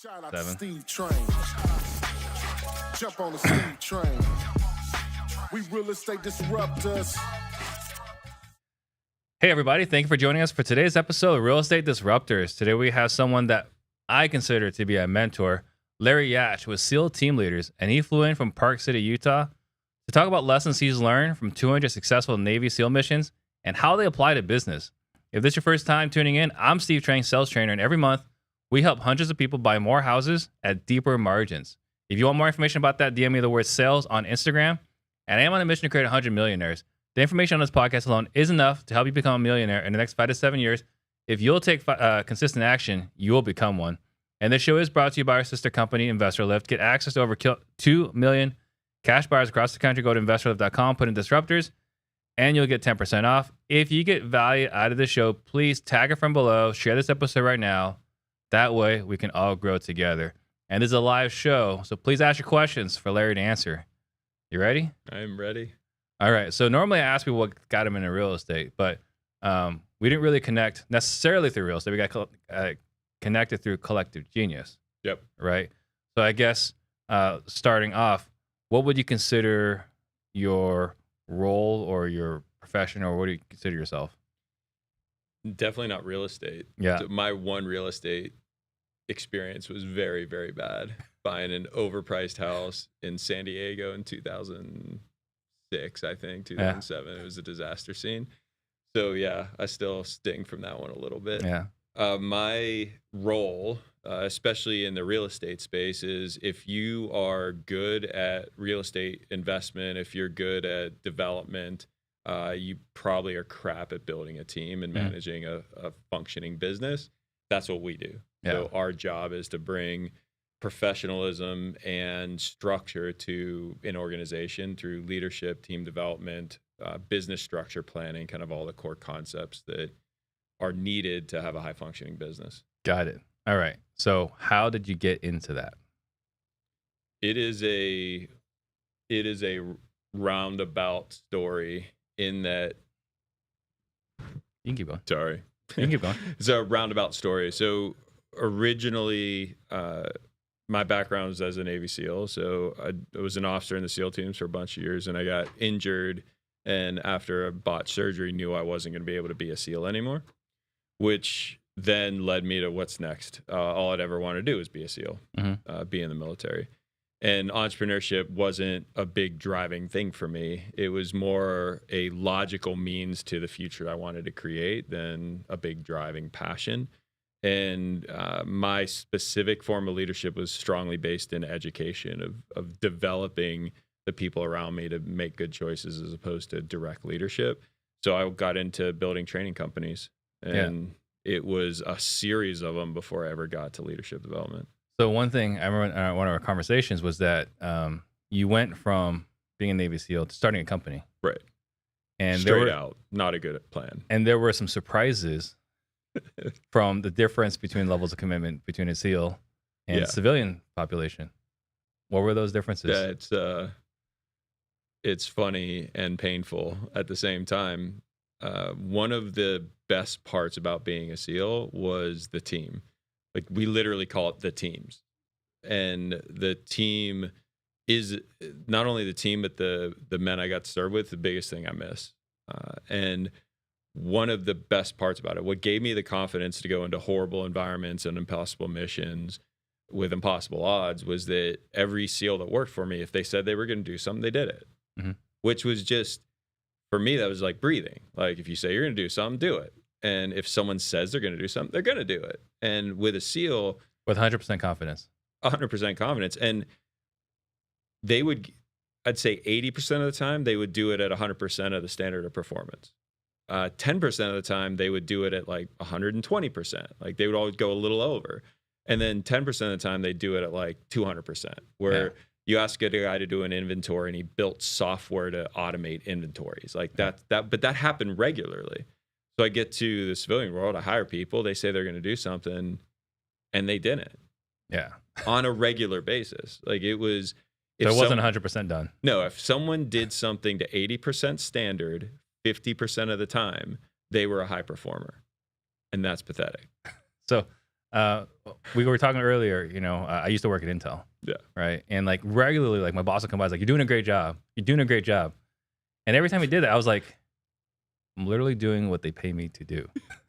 Shout out to 7. Steve Trang. Jump on the Steve train. We real estate disruptors. Hey, everybody. Thank you for joining us for today's episode of Real Estate Disruptors. Today, we have someone that I consider to be a mentor, Larry Yatch, with Seal Team Leaders, and he flew in from Park City, Utah, to talk about lessons he's learned from 200 successful Navy SEAL missions and how they apply to business. If this is your first time tuning in, I'm Steve Trang, sales trainer, and every month, we help hundreds of people buy more houses at deeper margins. If you want more information about that, DM me the word sales on Instagram. And I am on a mission to create 100 millionaires. The information on this podcast alone is enough to help you become a millionaire in the next 5 to 7 years. If you'll take consistent action, you will become one. And this show is brought to you by our sister company, InvestorLift. Get access to over 2 million cash buyers across the country. Go to InvestorLift.com, put in Disruptors, and you'll get 10% off. If you get value out of the show, please tag it from below. Share this episode right now. That way, we can all grow together. And this is a live show, so please ask your questions for Larry to answer. You ready? I am ready. All right. So normally I ask people what got them into real estate, but we didn't really connect necessarily through real estate. We got connected through collective genius. Yep. Right. So I guess starting off, what would you consider your role or your profession, or what do you consider yourself? Definitely not real estate. Yeah. So my one real estate experience was very, very bad. Buying an overpriced house in San Diego in 2006, I think, 2007. Yeah. It was a disaster scene. So yeah, I still sting from that one a little bit. Yeah. My role, especially in the real estate space, is if you are good at real estate investment, if you're good at development, you probably are crap at building a team and managing a functioning business. That's what we do. Yeah. So our job is to bring professionalism and structure to an organization through leadership, team development, business structure planning, kind of all the core concepts that are needed to have a high functioning business. Got it. All right. So how did you get into that? It is a roundabout story in that. You can keep going. Sorry. You can keep going. It's a roundabout story. So originally, my background was as a Navy SEAL. So I was an officer in the SEAL teams for a bunch of years, and I got injured. And after a botched surgery, knew I wasn't going to be able to be a SEAL anymore, which then led me to what's next. All I'd ever want to do is be a SEAL, be in the military. And entrepreneurship wasn't a big driving thing for me. It was more a logical means to the future I wanted to create than a big driving passion. And my specific form of leadership was strongly based in education, of developing the people around me to make good choices as opposed to direct leadership. So I got into building training companies, and it was a series of them before I ever got to leadership development. So one thing I remember in one of our conversations was that you went from being a Navy SEAL to starting a company. Right. And straight out, not a good plan. And there were some surprises from the difference between levels of commitment between a SEAL and civilian population. What were those differences? Yeah, it's funny and painful at the same time. One of the best parts about being a SEAL was the team. Like, we literally call it the teams. And the team is not only the team, but the men I got to serve with, the biggest thing I miss. And one of the best parts about it, what gave me the confidence to go into horrible environments and impossible missions with impossible odds, was that every SEAL that worked for me, if they said they were going to do something, they did it. Which was just, for me, that was like breathing. Like, if you say you're going to do something, do it. And if someone says they're going to do something, they're going to do it. And with a SEAL, with 100% confidence, 100% confidence. And they would, I'd say 80% of the time, they would do it at 100% of the standard of performance. 10% of the time, they would do it at like 120%. Like, they would always go a little over. And then 10% of the time, they do it at like 200%, where you ask a guy to do an inventory and he built software to automate inventories. Like but that happened regularly. So I get to the civilian world, I hire people, they say they're going to do something, and they didn't. Yeah. On a regular basis. Like, it was. So it wasn't 100% done. No, if someone did something to 80% standard, 50% of the time, they were a high performer. And that's pathetic. So We were talking earlier, I used to work at Intel. Yeah. Right. And like regularly, like my boss would come by, like, you're doing a great job. You're doing a great job. And every time he did that, I was like, I'm literally doing what they pay me to do.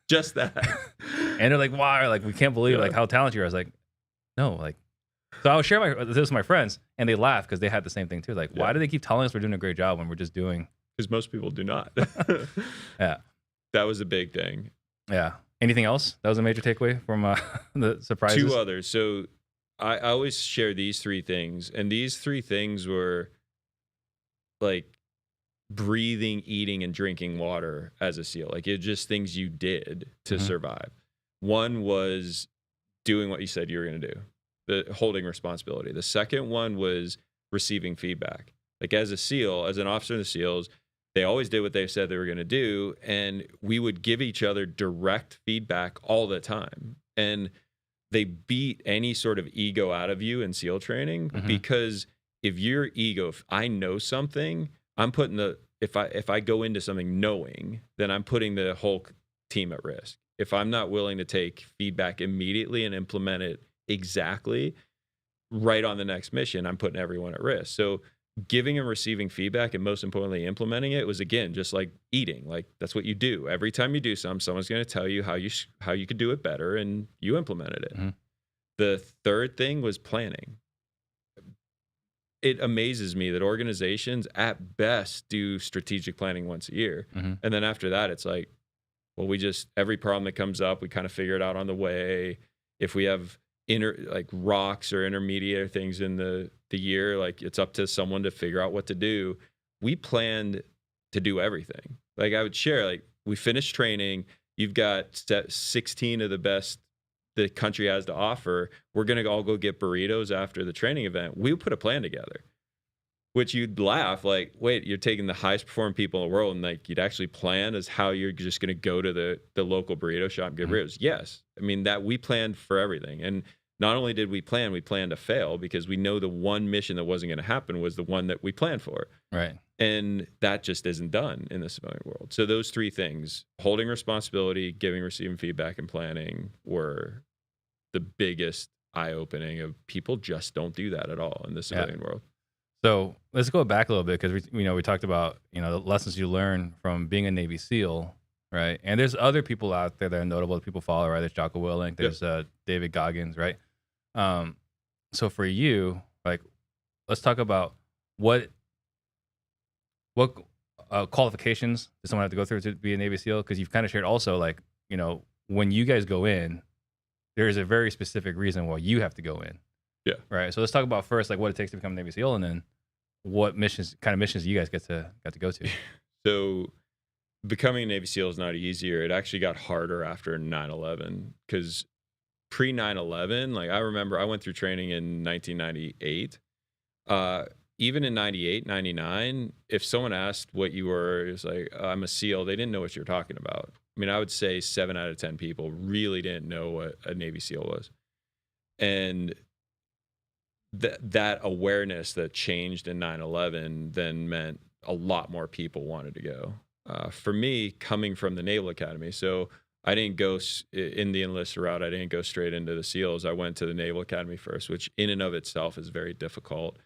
Just that. And they're like, why? Like, we can't believe like how talented you are. I was like, no, like, so I would share this with my friends and they laugh because they had the same thing too. Like, why do they keep telling us we're doing a great job when we're just doing? Because most people do not. Yeah. That was a big thing. Yeah. Anything else? That was a major takeaway from the surprises? 2 others. So I always share these 3 things. And these 3 things were like breathing, eating, and drinking water as a SEAL. Like, it's just things you did to survive. One was doing what you said you were going to do, the holding responsibility. The second one was receiving feedback. Like, as a SEAL, as an officer in the SEALs, they always did what they said they were going to do. And we would give each other direct feedback all the time. And they beat any sort of ego out of you in SEAL training, because if your ego, if I know something, I'm putting if I go into something knowing, then I'm putting the whole team at risk. If I'm not willing to take feedback immediately and implement it exactly right on the next mission, I'm putting everyone at risk. So giving and receiving feedback, and most importantly, implementing it, was, again, just like eating. Like, that's what you do. Every time you do something, someone's going to tell you how you could do it better, and you implemented it. The third thing was planning. It amazes me that organizations at best do strategic planning once a year. And then after that, it's like, well, every problem that comes up, we kind of figure it out on the way. If we have like rocks or intermediate things in the year, like, it's up to someone to figure out what to do. We planned to do everything. Like, I would share, like, we finished training. You've got 16 of the best the country has to offer. We're going to all go get burritos after the training event. We put a plan together, which you'd laugh, like, wait, you're taking the highest performing people in the world, and like, you'd actually plan as how you're just going to go to the local burrito shop and get burritos. Yes. I mean, that we planned for everything. And not only did we plan to fail, because we know the one mission that wasn't going to happen was the one that we planned for. Right. And that just isn't done in the civilian world. So those 3 things, holding responsibility, giving, receiving feedback, and planning, were the biggest eye-opening of people just don't do that at all in the civilian world. So let's go back a little bit, because we talked about the lessons you learn from being a Navy SEAL, right? And there's other people out there that are notable that people follow, right? There's Jocko Willink, there's David Goggins, right? So for you, like, let's talk about what qualifications does someone have to go through to be a Navy SEAL? Because you've kind of shared also, like, when you guys go in, there is a very specific reason why you have to go in. Yeah. Right. So let's talk about first, like, what it takes to become a Navy SEAL, and then what kind of missions you guys got to go to. So becoming a Navy SEAL is not easier. It actually got harder after 9/11, because pre 9/11, like, I remember I went through training in 1998. Even in 98, 99, if someone asked what you were, it was like, I'm a SEAL. They didn't know what you're talking about. I mean, I would say 7 out of 10 people really didn't know what a Navy SEAL was. And that awareness that changed in 9/11 then meant a lot more people wanted to go. For me, coming from the Naval Academy, so I didn't go in the enlisted route. I didn't go straight into the SEALs. I went to the Naval Academy first, which in and of itself is very difficult,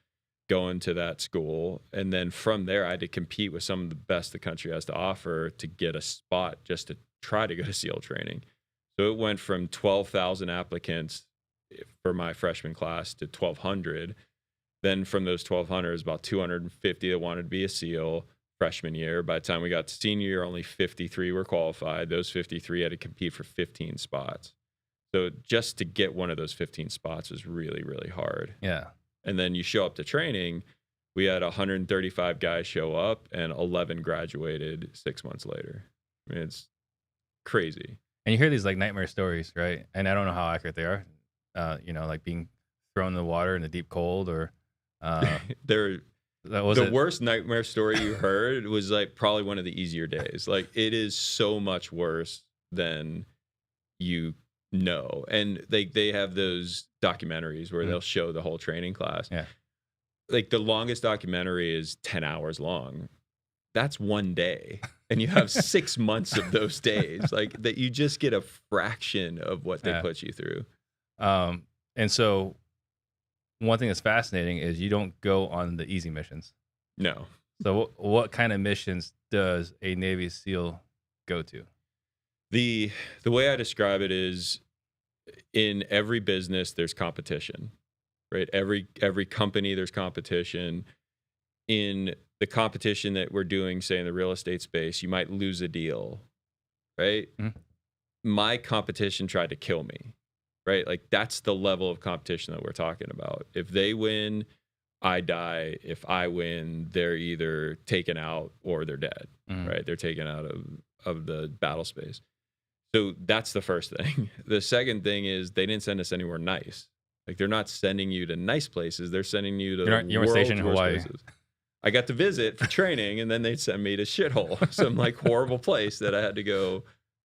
going to that school. And then from there, I had to compete with some of the best the country has to offer to get a spot just to try to go to SEAL training. So it went from 12,000 applicants for my freshman class to 1,200. Then from those 1,200, about 250 that wanted to be a SEAL freshman year. By the time we got to senior year, only 53 were qualified. Those 53 had to compete for 15 spots. So just to get one of those 15 spots was really, really hard. Yeah. And then you show up to training, we had 135 guys show up and 11 graduated 6 months later. I mean, it's crazy. And you hear these like nightmare stories, right? And I don't know how accurate they are. Like being thrown in the water in the deep cold, or the worst nightmare story you heard was like probably one of the easier days. Like, it is so much worse than you know. And they have those documentaries where they'll show the whole training class. Yeah. Like, the longest documentary is 10 hours long. that's one day. And you have 6 months of those days, like that you just get a fraction of what they put you through. And so one thing that's fascinating is you don't go on the easy missions. No. So what kind of missions does a Navy SEAL go to? The way I describe it is, in every business there's competition, right? Every company there's competition. In the competition that we're doing, say in the real estate space, you might lose a deal, right? Mm-hmm. My competition tried to kill me, right? Like that's the level of competition that we're talking about. If they win, I die. If I win, they're either taken out or they're dead, right? They're taken out of the battle space. So that's the first thing. The second thing is they didn't send us anywhere nice. Like they're not sending you to nice places. They're sending you to you were stationed in Hawaii. Places. I got to visit for training, and then they'd send me to shithole, some like horrible place that I had to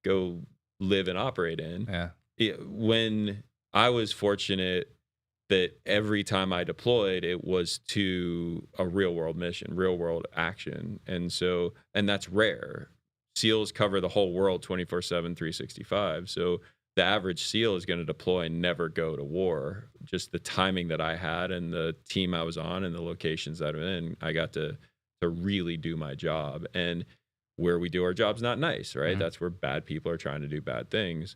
go live and operate in. Yeah. When I was fortunate that every time I deployed, it was to a real world mission, real world action. And that's rare. SEALs cover the whole world 24/7, 365. So the average SEAL is going to deploy and never go to war. Just the timing that I had and the team I was on and the locations that I'm in, I got to really do my job. And where we do our job's not nice, right? That's where bad people are trying to do bad things.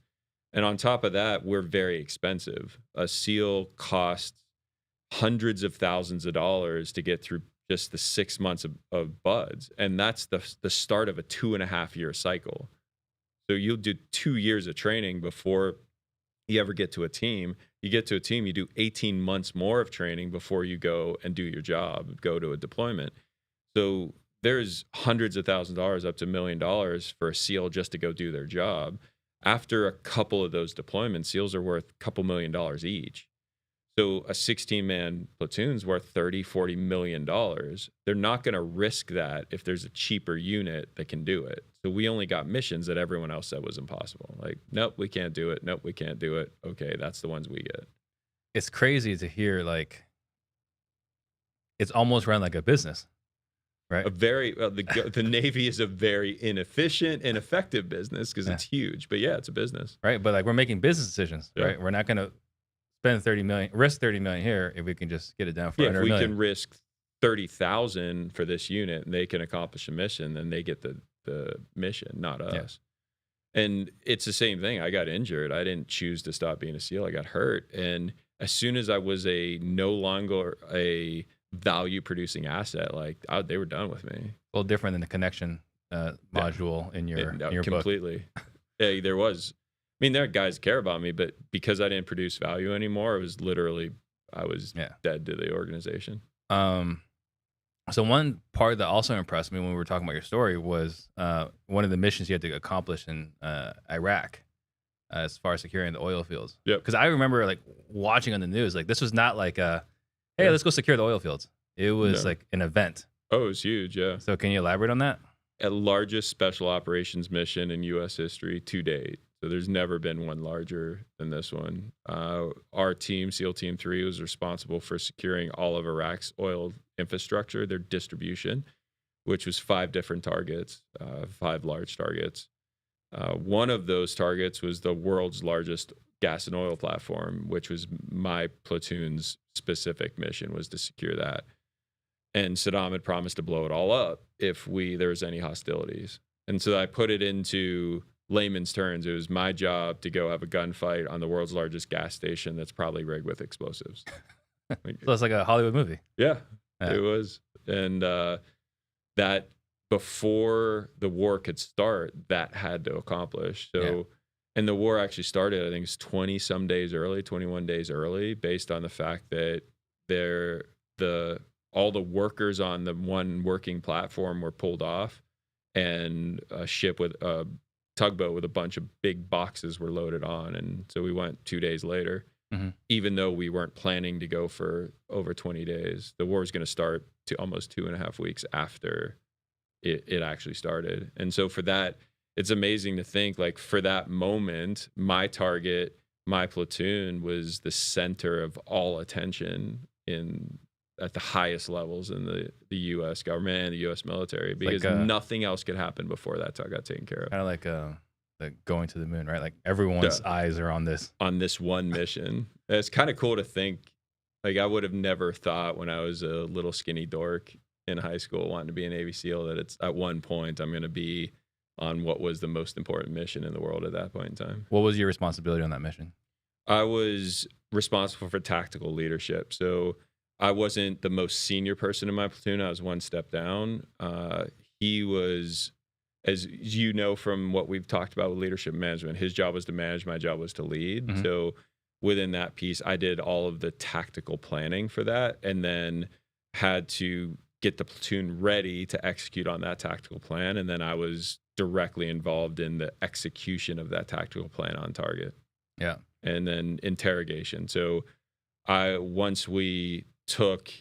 And on top of that, we're very expensive. A SEAL costs hundreds of thousands of dollars to get through just the 6 months of buds. And that's the start of a 2.5-year cycle. So you'll do 2 years of training before you ever get to a team. You get to a team, you do 18 months more of training before you go and do your job, go to a deployment. So there's hundreds of thousands of dollars, up to $1 million for a SEAL just to go do their job. After a couple of those deployments, SEALs are worth a couple $1 million each. So a 16-man platoon's worth $30-40 million. They're not going to risk that if there's a cheaper unit that can do it. So we only got missions that everyone else said was impossible. Like, nope, we can't do it. Nope, we can't do it. Okay, that's the ones we get. It's crazy to hear, like, it's almost run like a business, right? The Navy is a very inefficient and effective business because it's huge. But yeah, it's a business. Right, but like we're making business decisions, right? We're not going to spend risk 30 million here if we can just get it down for if 100 we million. can risk 30,000 for this unit and they can accomplish a mission, then they get the mission, not us. And it's the same thing. I got injured. I didn't choose to stop being a SEAL. I got hurt. And as soon as I was no longer a value producing asset, like they were done with me. A little different than the connection module in your completely. Yeah, there was. I mean, there are guys that care about me, but because I didn't produce value anymore, it was literally, I was dead to the organization. So one part that also impressed me when we were talking about your story was one of the missions you had to accomplish in Iraq as far as securing the oil fields. Yep. Because I remember like watching on the news, like this was not like hey, let's go secure the oil fields. It was like an event. Oh, it was huge, yeah. So can you elaborate on that? A largest special operations mission in U.S. history to date. So there's never been one larger than this one. Our team, SEAL Team 3, was responsible for securing all of Iraq's oil infrastructure, their distribution, which was 5 different targets, 5 large targets. One of those targets was the world's largest gas and oil platform, which was my platoon's specific mission, was to secure that. And Saddam had promised to blow it all up if there was any hostilities. And so I put it into layman's terms. It was my job to go have a gunfight on the world's largest gas station that's probably rigged with explosives. So it's like a Hollywood movie. Yeah, it was. And that before the war could start, that had to accomplish. So, and the war actually started, I think it's 20-some days early, 21 days early, based on the fact that all the workers on the one working platform were pulled off, and a ship with a tugboat with a bunch of big boxes were loaded on. And so we went 2 days later, even though we weren't planning to go for over 20 days. The war is going to start to almost 2.5 weeks after it actually started. And so for that, it's amazing to think, like, for that moment, my target, my platoon, was the center of all attention in at the highest levels in the U.S. government and the U.S. military, because nothing else could happen before that got taken care of. Kind of like going to the moon, right? Like everyone's eyes are on this one mission. It's kind of cool to think. Like, I would have never thought when I was a little skinny dork in high school wanting to be a Navy SEAL that it's at one point I'm going to be on what was the most important mission in the world at that point in time. What was your responsibility on that mission? I was responsible for tactical leadership. So I wasn't the most senior person in my platoon. I was one step down. He was, as you know from what we've talked about with leadership management, his job was to manage, my job was to lead. Mm-hmm. So within that piece, I did all of the tactical planning for that, and then had to get the platoon ready to execute on that tactical plan. And then I was directly involved in the execution of that tactical plan on target. Yeah. And then interrogation. So once we took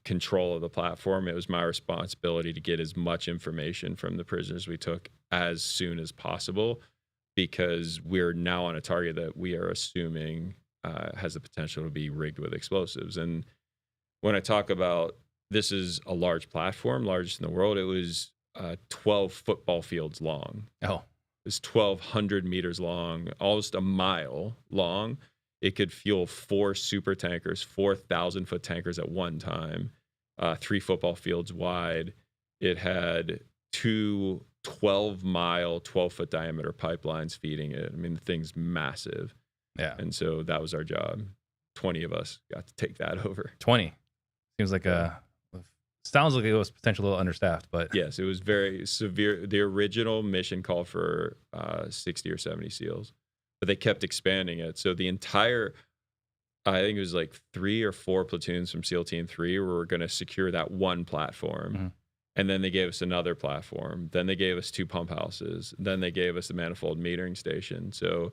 control of the platform, it was my responsibility to get as much information from the prisoners we took as soon as possible, because we're now on a target that we are assuming has the potential to be rigged with explosives. And when I talk about this is a large platform, largest in the world, it was 12 football fields long. Oh. It's 1,200 meters long, almost a mile long. It could fuel 4 super tankers, 4,000-foot tankers at one time, 3 football fields wide. It had 2 12-mile, 12-foot diameter pipelines feeding it. I mean, the thing's massive. Yeah. And so that was our job. 20 of us got to take that over. 20. Seems like sounds like it was potentially a little understaffed, but yes, it was very severe. The original mission called for 60 or 70 SEALs, but they kept expanding it. So the entire, I think it was like 3 or 4 platoons from SEAL Team 3 were going to secure that one platform. Mm-hmm. And then they gave us another platform. Then they gave us 2 pump houses. Then they gave us the manifold metering station. So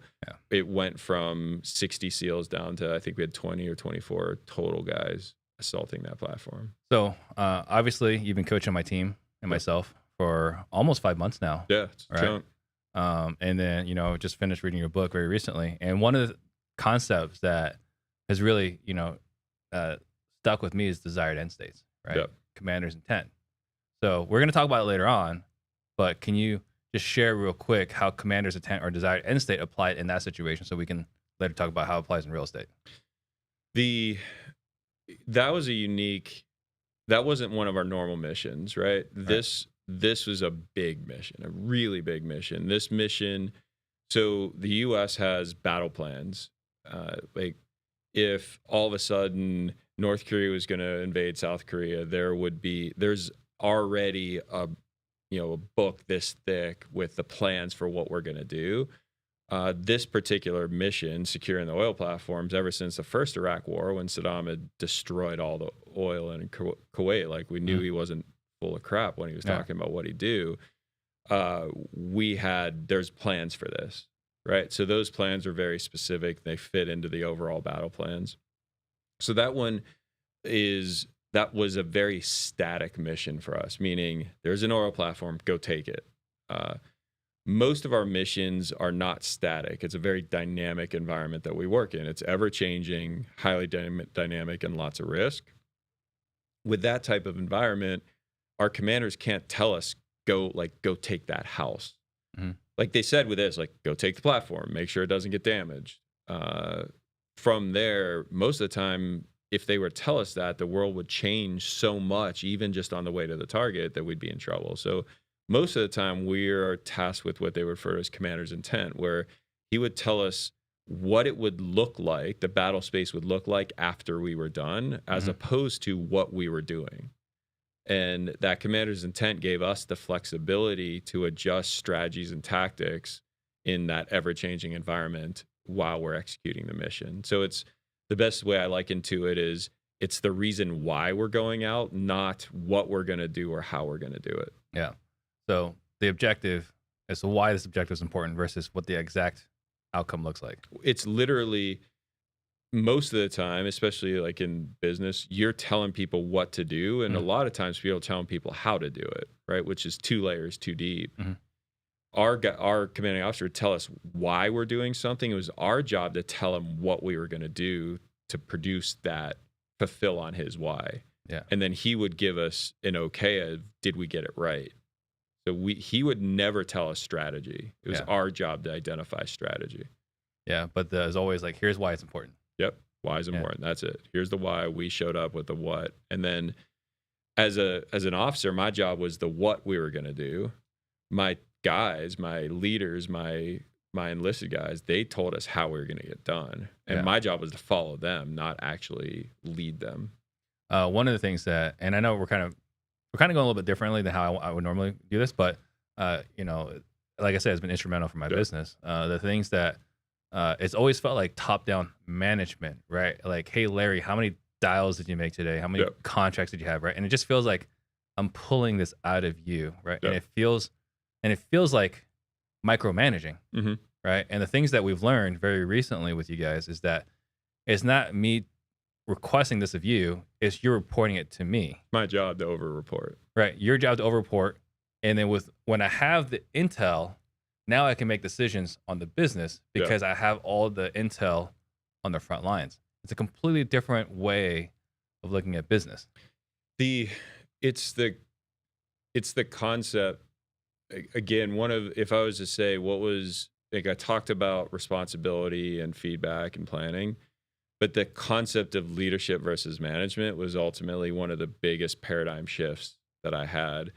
it went from 60 SEALs down to, I think we had 20 or 24 total guys assaulting that platform. So obviously you've been coaching my team and myself for almost 5 months now. Yeah, it's a chunk. And then, just finished reading your book very recently. And one of the concepts that has really, stuck with me is desired end states, right? Yep. Commander's intent. So we're going to talk about it later on, but can you just share real quick how commander's intent or desired end state applied in that situation, so we can later talk about how it applies in real estate? That was that wasn't one of our normal missions, right? This was a big mission, a really big mission. This mission, so the U.S. has battle plans. Like if all of a sudden North Korea was going to invade South Korea, there's already a book this thick with the plans for what we're going to do. This particular mission, securing the oil platforms, ever since the first Iraq war, when Saddam had destroyed all the oil in Kuwait, like we knew he wasn't full of crap when he was talking about what he'd do. There's plans for this, right? So those plans are very specific. They fit into the overall battle plans. So that was a very static mission for us, meaning there's an oil platform, go take it. Most of our missions are not static. It's a very dynamic environment that we work in. It's ever-changing, highly dynamic, and lots of risk. With that type of environment, our commanders can't tell us, go take that house. Mm-hmm. Like they said with this, like, go take the platform, make sure it doesn't get damaged. From there, most of the time, if they were to tell us that, the world would change so much, even just on the way to the target, that we'd be in trouble. So most of the time, we are tasked with what they refer to as commander's intent, where he would tell us what it would look like, the battle space would look like after we were done, as opposed to what we were doing. And that commander's intent gave us the flexibility to adjust strategies and tactics in that ever-changing environment while we're executing the mission. So it's the best way I liken to it is it's the reason why we're going out, not what we're going to do or how we're going to do it. Yeah. So the objective as to why this objective is important versus what the exact outcome looks like. It's literally, most of the time, especially like in business, you're telling people what to do. And a lot of times people are telling people how to do it, right? Which is 2 layers too deep. Mm-hmm. Our commanding officer would tell us why we're doing something. It was our job to tell him what we were going to do to produce that fulfill on his why. Yeah. And then he would give us an okay of, did we get it right? So he would never tell us strategy. It was our job to identify strategy. Yeah. But there's always like, here's why it's important. Yep. Why is important. That's it. Here's the why. We showed up with the what. And then as an officer, my job was the what we were going to do. My guys, my leaders, my enlisted guys, they told us how we were going to get done. And my job was to follow them, not actually lead them. One of the things that, and I know we're kind of going a little bit differently than how I would normally do this, but you know, like I said, it's been instrumental for my business. The things that it's always felt like top-down management, right? Like, hey, Larry, how many dials did you make today? How many contracts did you have, right? And it just feels like I'm pulling this out of you, right? And it feels like micromanaging, right? And the things that we've learned very recently with you guys is that it's not me requesting this of you, it's you're reporting it to me. My job to over-report. Right. Your job to over-report. And then when I have the intel, now I can make decisions on the business because I have all the intel on the front lines. It's a completely different way of looking at business. It's the concept. Again, if I was to say what was, like, I talked about responsibility and feedback and planning, but the concept of leadership versus management was ultimately one of the biggest paradigm shifts that I had.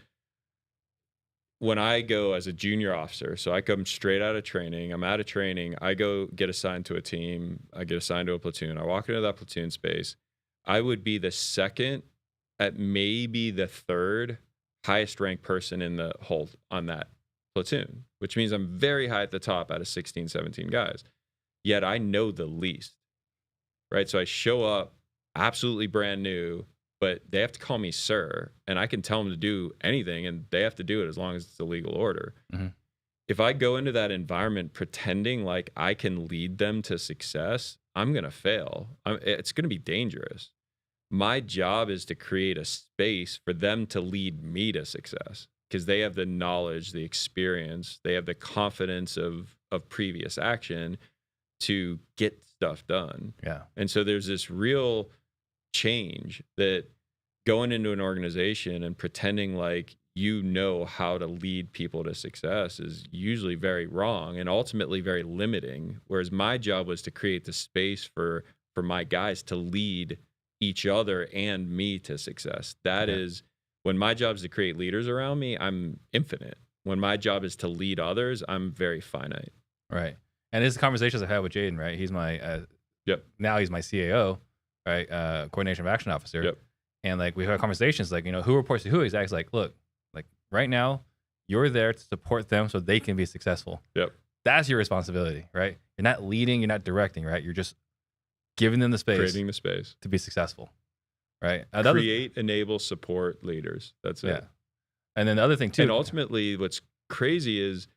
When I go as a junior officer, so I come straight out of training, I'm out of training, I go get assigned to a team, I get assigned to a platoon, I walk into that platoon space, I would be the second, at maybe the third highest ranked person in the whole on that platoon, which means I'm very high at the top out of 16, 17 guys. Yet I know the least, right? So I show up absolutely brand new, but they have to call me sir, and I can tell them to do anything, and they have to do it as long as it's a legal order. If I go into that environment pretending like I can lead them to success, I'm going to fail. It's going to be dangerous. My job is to create a space for them to lead me to success because they have the knowledge, the experience, they have the confidence of previous action to get stuff done. Yeah. And so there's this real change that going into an organization and pretending like you know how to lead people to success is usually very wrong and ultimately very limiting. Whereas my job was to create the space for my guys to lead each other and me to success. That is, when my job is to create leaders around me, I'm infinite. When my job is to lead others, I'm very finite. Right. And this is conversations I've had with Jaden, right? He's my, now he's my CAO, right? Coordination of Action Officer. And like, we have conversations like, you know, who reports to who? He's actually like, look, like right now you're there to support them so they can be successful. That's your responsibility, right? You're not leading, you're not directing, right? You're just giving them the space, creating the space to be successful, right? Create, enable, support leaders. That's it. And then the other thing too. And ultimately what's crazy is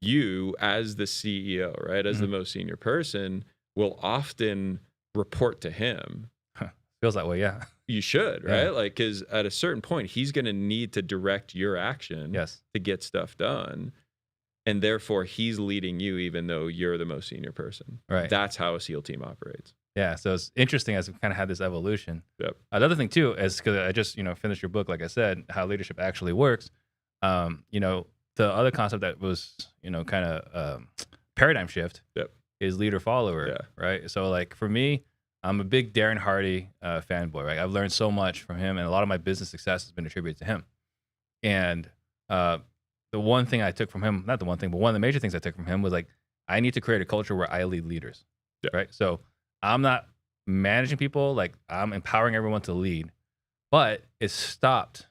you as the CEO, right? As the most senior person will often report to him. Feels that way. Yeah. You should, right? Like, cause at a certain point, he's going to need to direct your action to get stuff done. And therefore he's leading you, even though you're the most senior person. Right. That's how a SEAL team operates. Yeah, so it's interesting as we kind of had this evolution. Another thing too is because I just finished your book, like I said, how leadership actually works. The other concept that was kind of paradigm shift is leader follower, right? So like for me, I'm a big Darren Hardy fanboy, right? I've learned so much from him, and a lot of my business success has been attributed to him. And the one thing I took from him, not the one thing, but one of the major things I took from him was like, I need to create a culture where I lead leaders, right? So I'm not managing people, like I'm empowering everyone to lead, but it stopped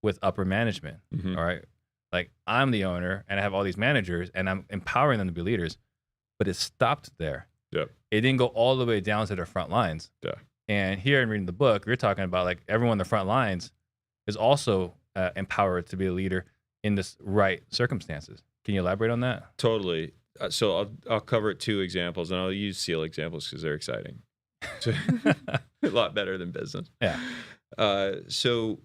with upper management, all right? Like I'm the owner and I have all these managers and I'm empowering them to be leaders, but it stopped there. It didn't go all the way down to their front lines. And here in reading the book, you're talking about like everyone in the front lines is also empowered to be a leader in this right circumstances. Can you elaborate on that? Totally. So I'll cover two examples, and I'll use SEAL examples because they're exciting. So, a lot better than business. So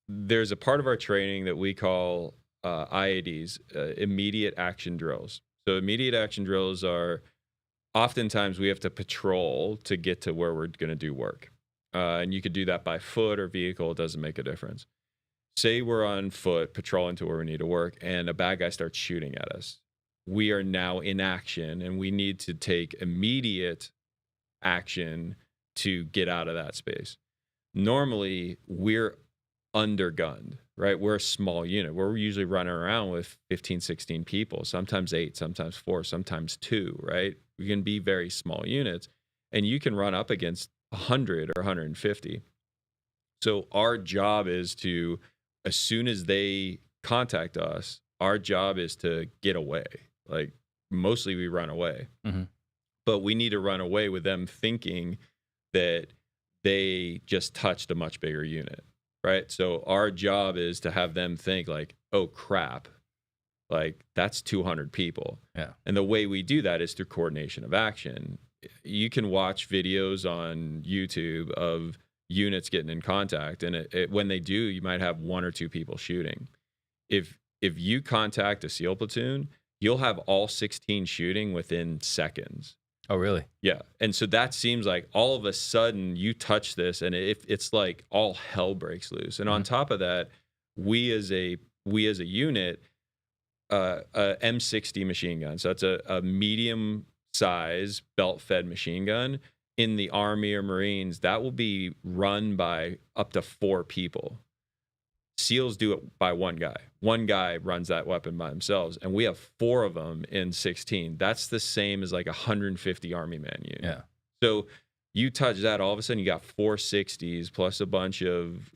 there's a part of our training that we call IADs, immediate action drills. So immediate action drills are oftentimes we have to patrol to get to where we're going to do work. And you could do that by foot or vehicle. It doesn't make a difference. Say we're on foot patrolling to where we need to work and a bad guy starts shooting at us. We are now in action and we need to take immediate action to get out of that space. Normally, we're undergunned, right? We're a small unit. We're usually running around with 15, 16 people, sometimes 8, sometimes 4, sometimes 2, right? We can be very small units and you can run up against 100 or 150. So our job is to, as soon as they contact us, our job is to get away. Like mostly we run away, but we need to run away with them thinking that they just touched a much bigger unit, right? So our job is to have them think like, oh crap, like that's 200 people. Yeah. And the way we do that is through coordination of action. You can watch videos on YouTube of units getting in contact, and when they do, you might have 1 or 2 people shooting. If you contact a SEAL platoon, you'll have all 16 shooting within seconds. Oh, really? Yeah. And so that seems like all of a sudden you touch this and it's like all hell breaks loose. And on top of that, we as a unit, a M60 machine gun. So that's a medium size belt fed machine gun in the Army or Marines, that will be run by up to 4 people. SEALs do it by one guy. One guy runs that weapon by themselves, and we have 4 of them in 16. That's the same as like 150 Army man unit. Yeah. So you touch that, all of a sudden you got 4 60s plus a bunch of,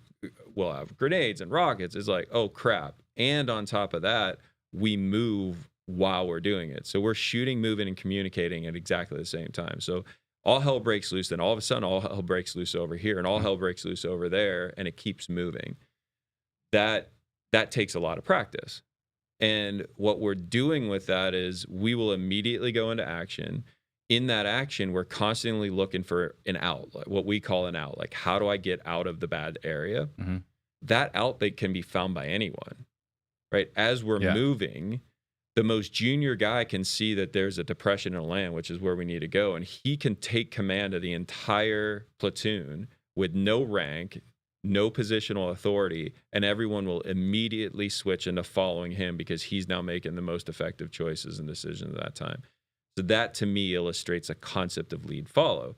we'll have grenades and rockets. It's like, oh crap. And on top of that, we move while we're doing it. So we're shooting, moving, and communicating at exactly the same time. So all hell breaks loose, then all of a sudden all hell breaks loose over here, and all hell breaks loose over there, and it keeps moving. That takes a lot of practice. And what we're doing with that is we will immediately go into action. In that action, we're constantly looking for an out, like what we call an out. Like, how do I get out of the bad area? That out that can be found by anyone, right? As we're moving, the most junior guy can see that there's a depression in the land, which is where we need to go. And he can take command of the entire platoon with no rank, no positional authority, and everyone will immediately switch into following him because he's now making the most effective choices and decisions at that time. So that to me illustrates a concept of lead follow.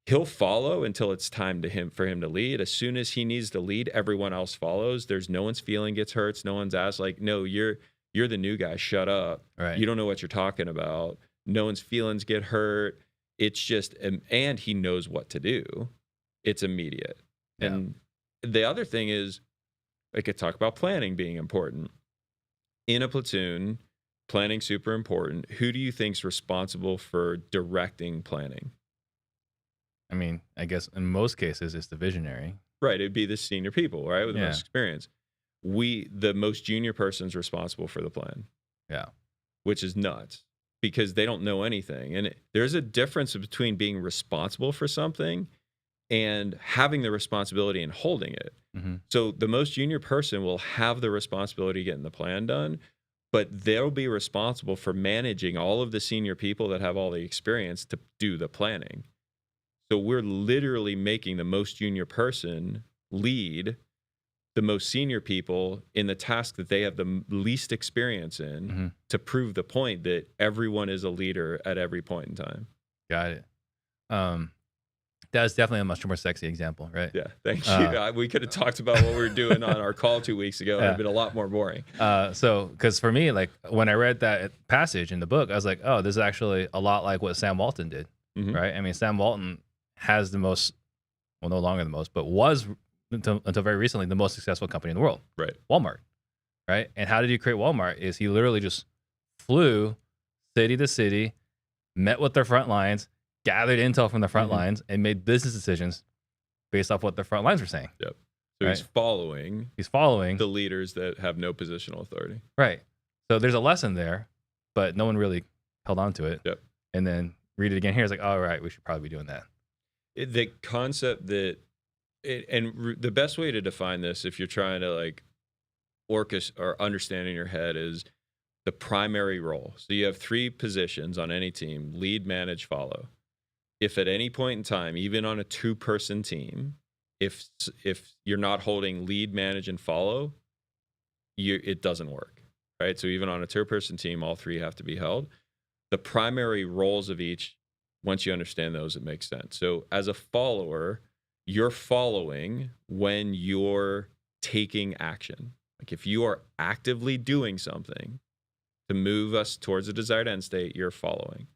He'll follow until it's time for him to lead. As soon as he needs to lead, everyone else follows. There's no one's feeling gets hurt. No one's asked like, no, you're the new guy. Shut up. Right. You don't know what you're talking about. No one's feelings get hurt. It's just, and he knows what to do. It's immediate. Yeah. And the other thing is, I could talk about planning being important. In a platoon, planning super important. Who do you think's responsible for directing planning? I mean, I guess in most cases it's the visionary. Right. It'd be the senior people, right? With the most experience. The most junior person's responsible for the plan. Yeah. Which is nuts because they don't know anything. And there's a difference between being responsible for something and having the responsibility and holding it. So the most junior person will have the responsibility getting the plan done, but they'll be responsible for managing all of the senior people that have all the experience to do the planning. So we're literally making the most junior person lead the most senior people in the task that they have the least experience in to prove the point that everyone is a leader at every point in time. Got it. That was definitely a much more sexy example, right? Yeah, thank you. We could have talked about what we were doing on our call 2 weeks ago. It would have been a lot more boring. So, because for me, like when I read that passage in the book, I was like, oh, this is actually a lot like what Sam Walton did, right? I mean, Sam Walton has the most, well, no longer the most, but was until very recently the most successful company in the world, right? Walmart, right? And how did he create Walmart? Is he literally just flew city to city, met with their front lines, gathered intel from the front lines, and made business decisions based off what the front lines were saying. Yep. So right? He's following the leaders that have no positional authority. Right. So there's a lesson there, but no one really held on to it. Yep. And then read it again here. It's like, oh, right, we should probably be doing that. The concept that, the best way to define this, if you're trying to like orchestrate or understand in your head, is the primary role. So you have 3 positions on any team: lead, manage, follow. If at any point in time, even on a 2-person team, if you're not holding lead, manage, and follow, it doesn't work, right? So even on a 2-person team, all 3 have to be held. The primary roles of each, once you understand those, it makes sense. So as a follower, you're following when you're taking action. Like if you are actively doing something to move us towards a desired end state, you're following.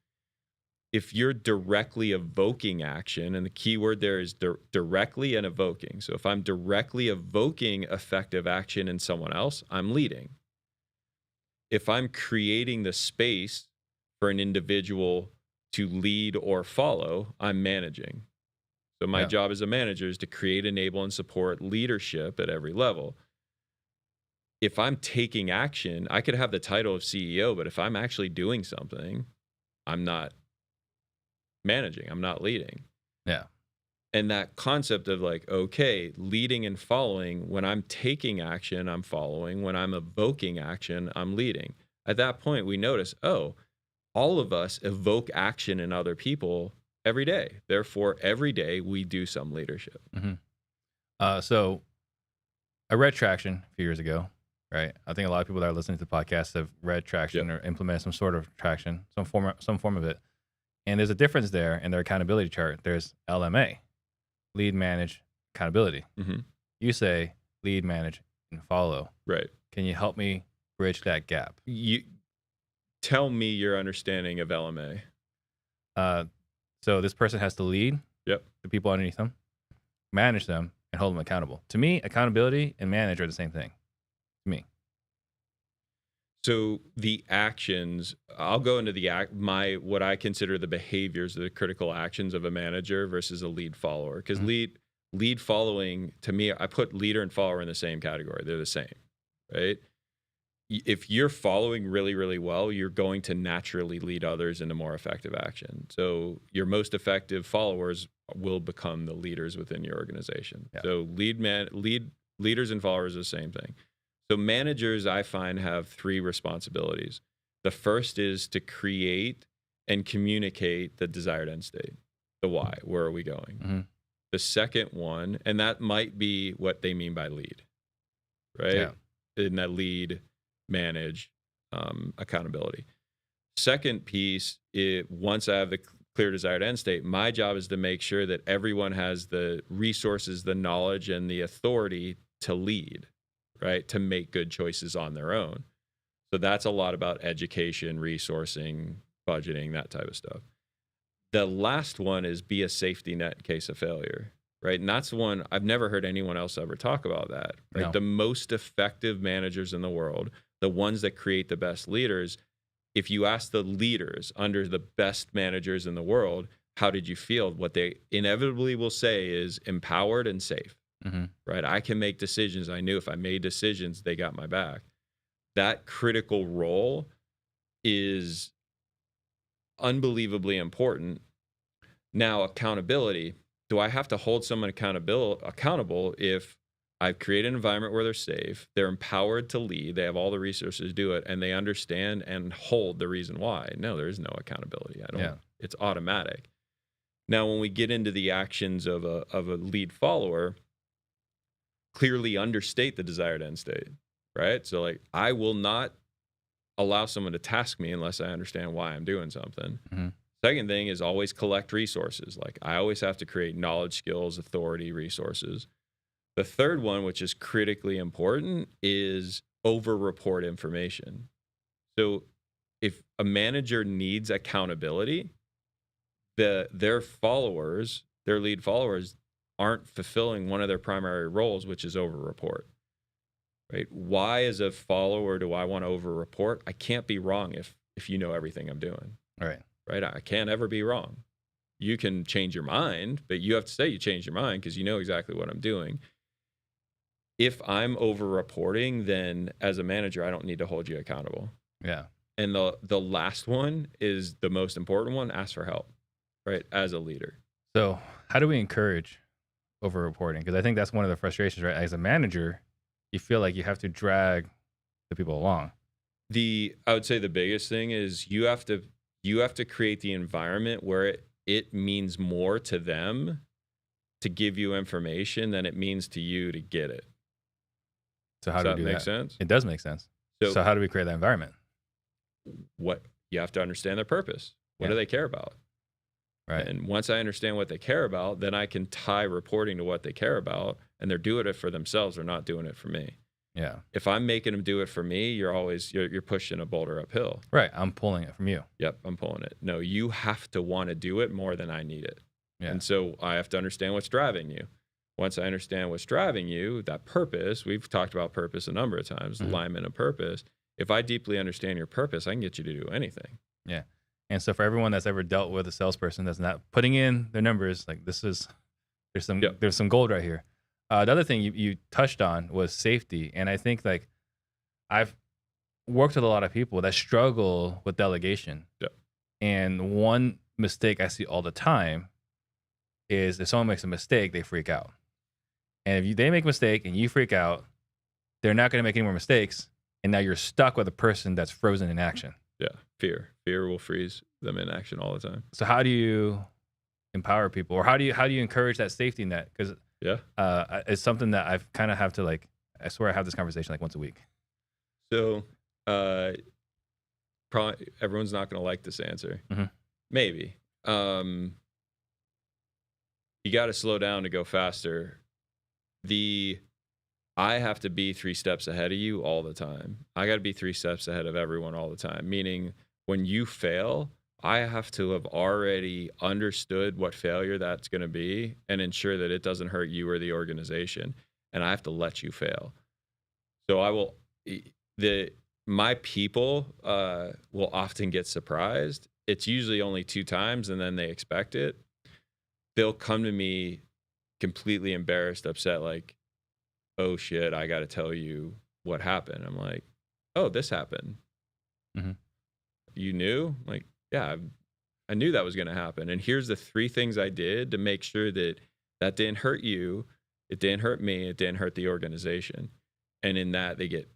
If you're directly evoking action, and the key word there is directly and evoking. So if I'm directly evoking effective action in someone else, I'm leading. If I'm creating the space for an individual to lead or follow, I'm managing. So my job as a manager is to create, enable, and support leadership at every level. If I'm taking action, I could have the title of CEO, but if I'm actually doing something, I'm not managing, I'm not leading. Yeah. And that concept of like, okay, leading and following, when I'm taking action, I'm following. When I'm evoking action, I'm leading. At that point, we notice, oh, all of us evoke action in other people every day. Therefore, every day we do some leadership. So I read Traction a few years ago, right? I think a lot of people that are listening to the podcast have read Traction or implemented some sort of Traction, some form of it. And there's a difference there in their accountability chart. There's LMA, lead, manage, accountability. You say lead, manage, and follow. Right. Can you help me bridge that gap? You tell me your understanding of LMA. So this person has to lead the people underneath them, manage them, and hold them accountable. To me, accountability and manage are the same thing. To me. So the actions, I'll go into what I consider the behaviors, the critical actions of a manager versus a lead follower. Because lead following, to me, I put leader and follower in the same category. They're the same, right? If you're following really, really well, you're going to naturally lead others into more effective action. So your most effective followers will become the leaders within your organization. So leaders and followers are the same thing. So managers, I find, have 3 responsibilities. The first is to create and communicate the desired end state, the why, where are we going? The second one, and that might be what they mean by lead, right? In that lead, manage, accountability. Second piece, once I have the clear desired end state, my job is to make sure that everyone has the resources, the knowledge, and the authority to lead, right? To make good choices on their own. So that's a lot about education, resourcing, budgeting, that type of stuff. The last one is be a safety net in case of failure, right? And that's one I've never heard anyone else ever talk about that. Right? No. The most effective managers in the world, the ones that create the best leaders, if you ask the leaders under the best managers in the world, how did you feel? What they inevitably will say is empowered and safe. Right? I can make decisions. I knew if I made decisions, they got my back. That critical role is unbelievably important. Now, accountability. Do I have to hold someone accountable if I've created an environment where they're safe, they're empowered to lead, they have all the resources to do it, and they understand and hold the reason why? No, there is no accountability. It's automatic. Now, when we get into the actions of a lead follower, clearly understate the desired end state, right? So like, I will not allow someone to task me unless I understand why I'm doing something. Second thing is always collect resources. Like I always have to create knowledge, skills, authority, resources. The third one, which is critically important, is over-report information. So if a manager needs accountability, their followers, their lead followers, aren't fulfilling one of their primary roles, which is over-report, right? Why, as a follower, do I want to over-report? I can't be wrong if you know everything I'm doing. Right? I can't ever be wrong. You can change your mind, but you have to say you changed your mind because you know exactly what I'm doing. If I'm over-reporting, then as a manager, I don't need to hold you accountable. And the last one is the most important one, ask for help, right? As a leader. So how do we encourage over-reporting? Because I think that's one of the frustrations, right? As a manager, you feel like you have to drag the people along. I would say the biggest thing is you have to create the environment where it means more to them to give you information than it means to you to get it. So how Does do we that do make that? sense? It does make sense. So how do we create that environment? What you have to understand their purpose. What do they care about? Right. And once I understand what they care about, then I can tie reporting to what they care about, and they're doing it for themselves. They're not doing it for me. Yeah. If I'm making them do it for me, you're pushing a boulder uphill. Right. I'm pulling it from you. Yep, I'm pulling it. No, you have to want to do it more than I need it. Yeah. And so I have to understand what's driving you. Once I understand what's driving you, that purpose, we've talked about purpose a number of times, alignment of purpose. If I deeply understand your purpose, I can get you to do anything. Yeah. And so for everyone that's ever dealt with a salesperson that's not putting in their numbers, like there's some gold right here. The other thing you touched on was safety. And I think like I've worked with a lot of people that struggle with delegation. Yep. And one mistake I see all the time is if someone makes a mistake, they freak out. And if they make a mistake and you freak out, they're not going to make any more mistakes. And now you're stuck with a person that's frozen in action. Yeah, fear will freeze them in action all the time. So how do you empower people, or how do you encourage that safety net? Because it's something that I've kind of have to like. I swear I have this conversation like once a week. So, probably everyone's not going to like this answer. Maybe you got to slow down to go faster. I have to be 3 steps ahead of you all the time. I got to be 3 steps ahead of everyone all the time. Meaning when you fail, I have to have already understood what failure that's going to be and ensure that it doesn't hurt you or the organization. And I have to let you fail. So my people will often get surprised. It's usually only 2 times and then they expect it. They'll come to me completely embarrassed, upset, like, oh shit, I got to tell you what happened. I'm like, oh, this happened. You knew? Like, yeah, I knew that was going to happen. And here's the 3 things I did to make sure that didn't hurt you. It didn't hurt me. It didn't hurt the organization. And in that, they get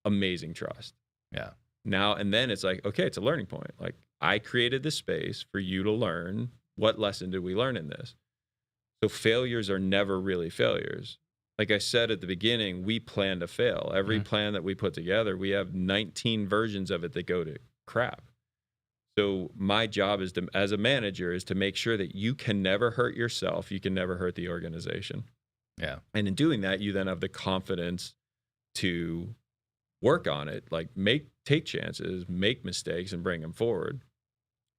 amazing trust. Yeah. Now, and then it's like, okay, it's a learning point. Like, I created this space for you to learn. What lesson did we learn in this? So failures are never really failures. Like I said at the beginning, we plan to fail. Every plan that we put together, we have 19 versions of it that go to crap. So my job as a manager is to make sure that you can never hurt yourself. You can never hurt the organization. Yeah. And in doing that, you then have the confidence to work on it, like take chances, make mistakes, and bring them forward.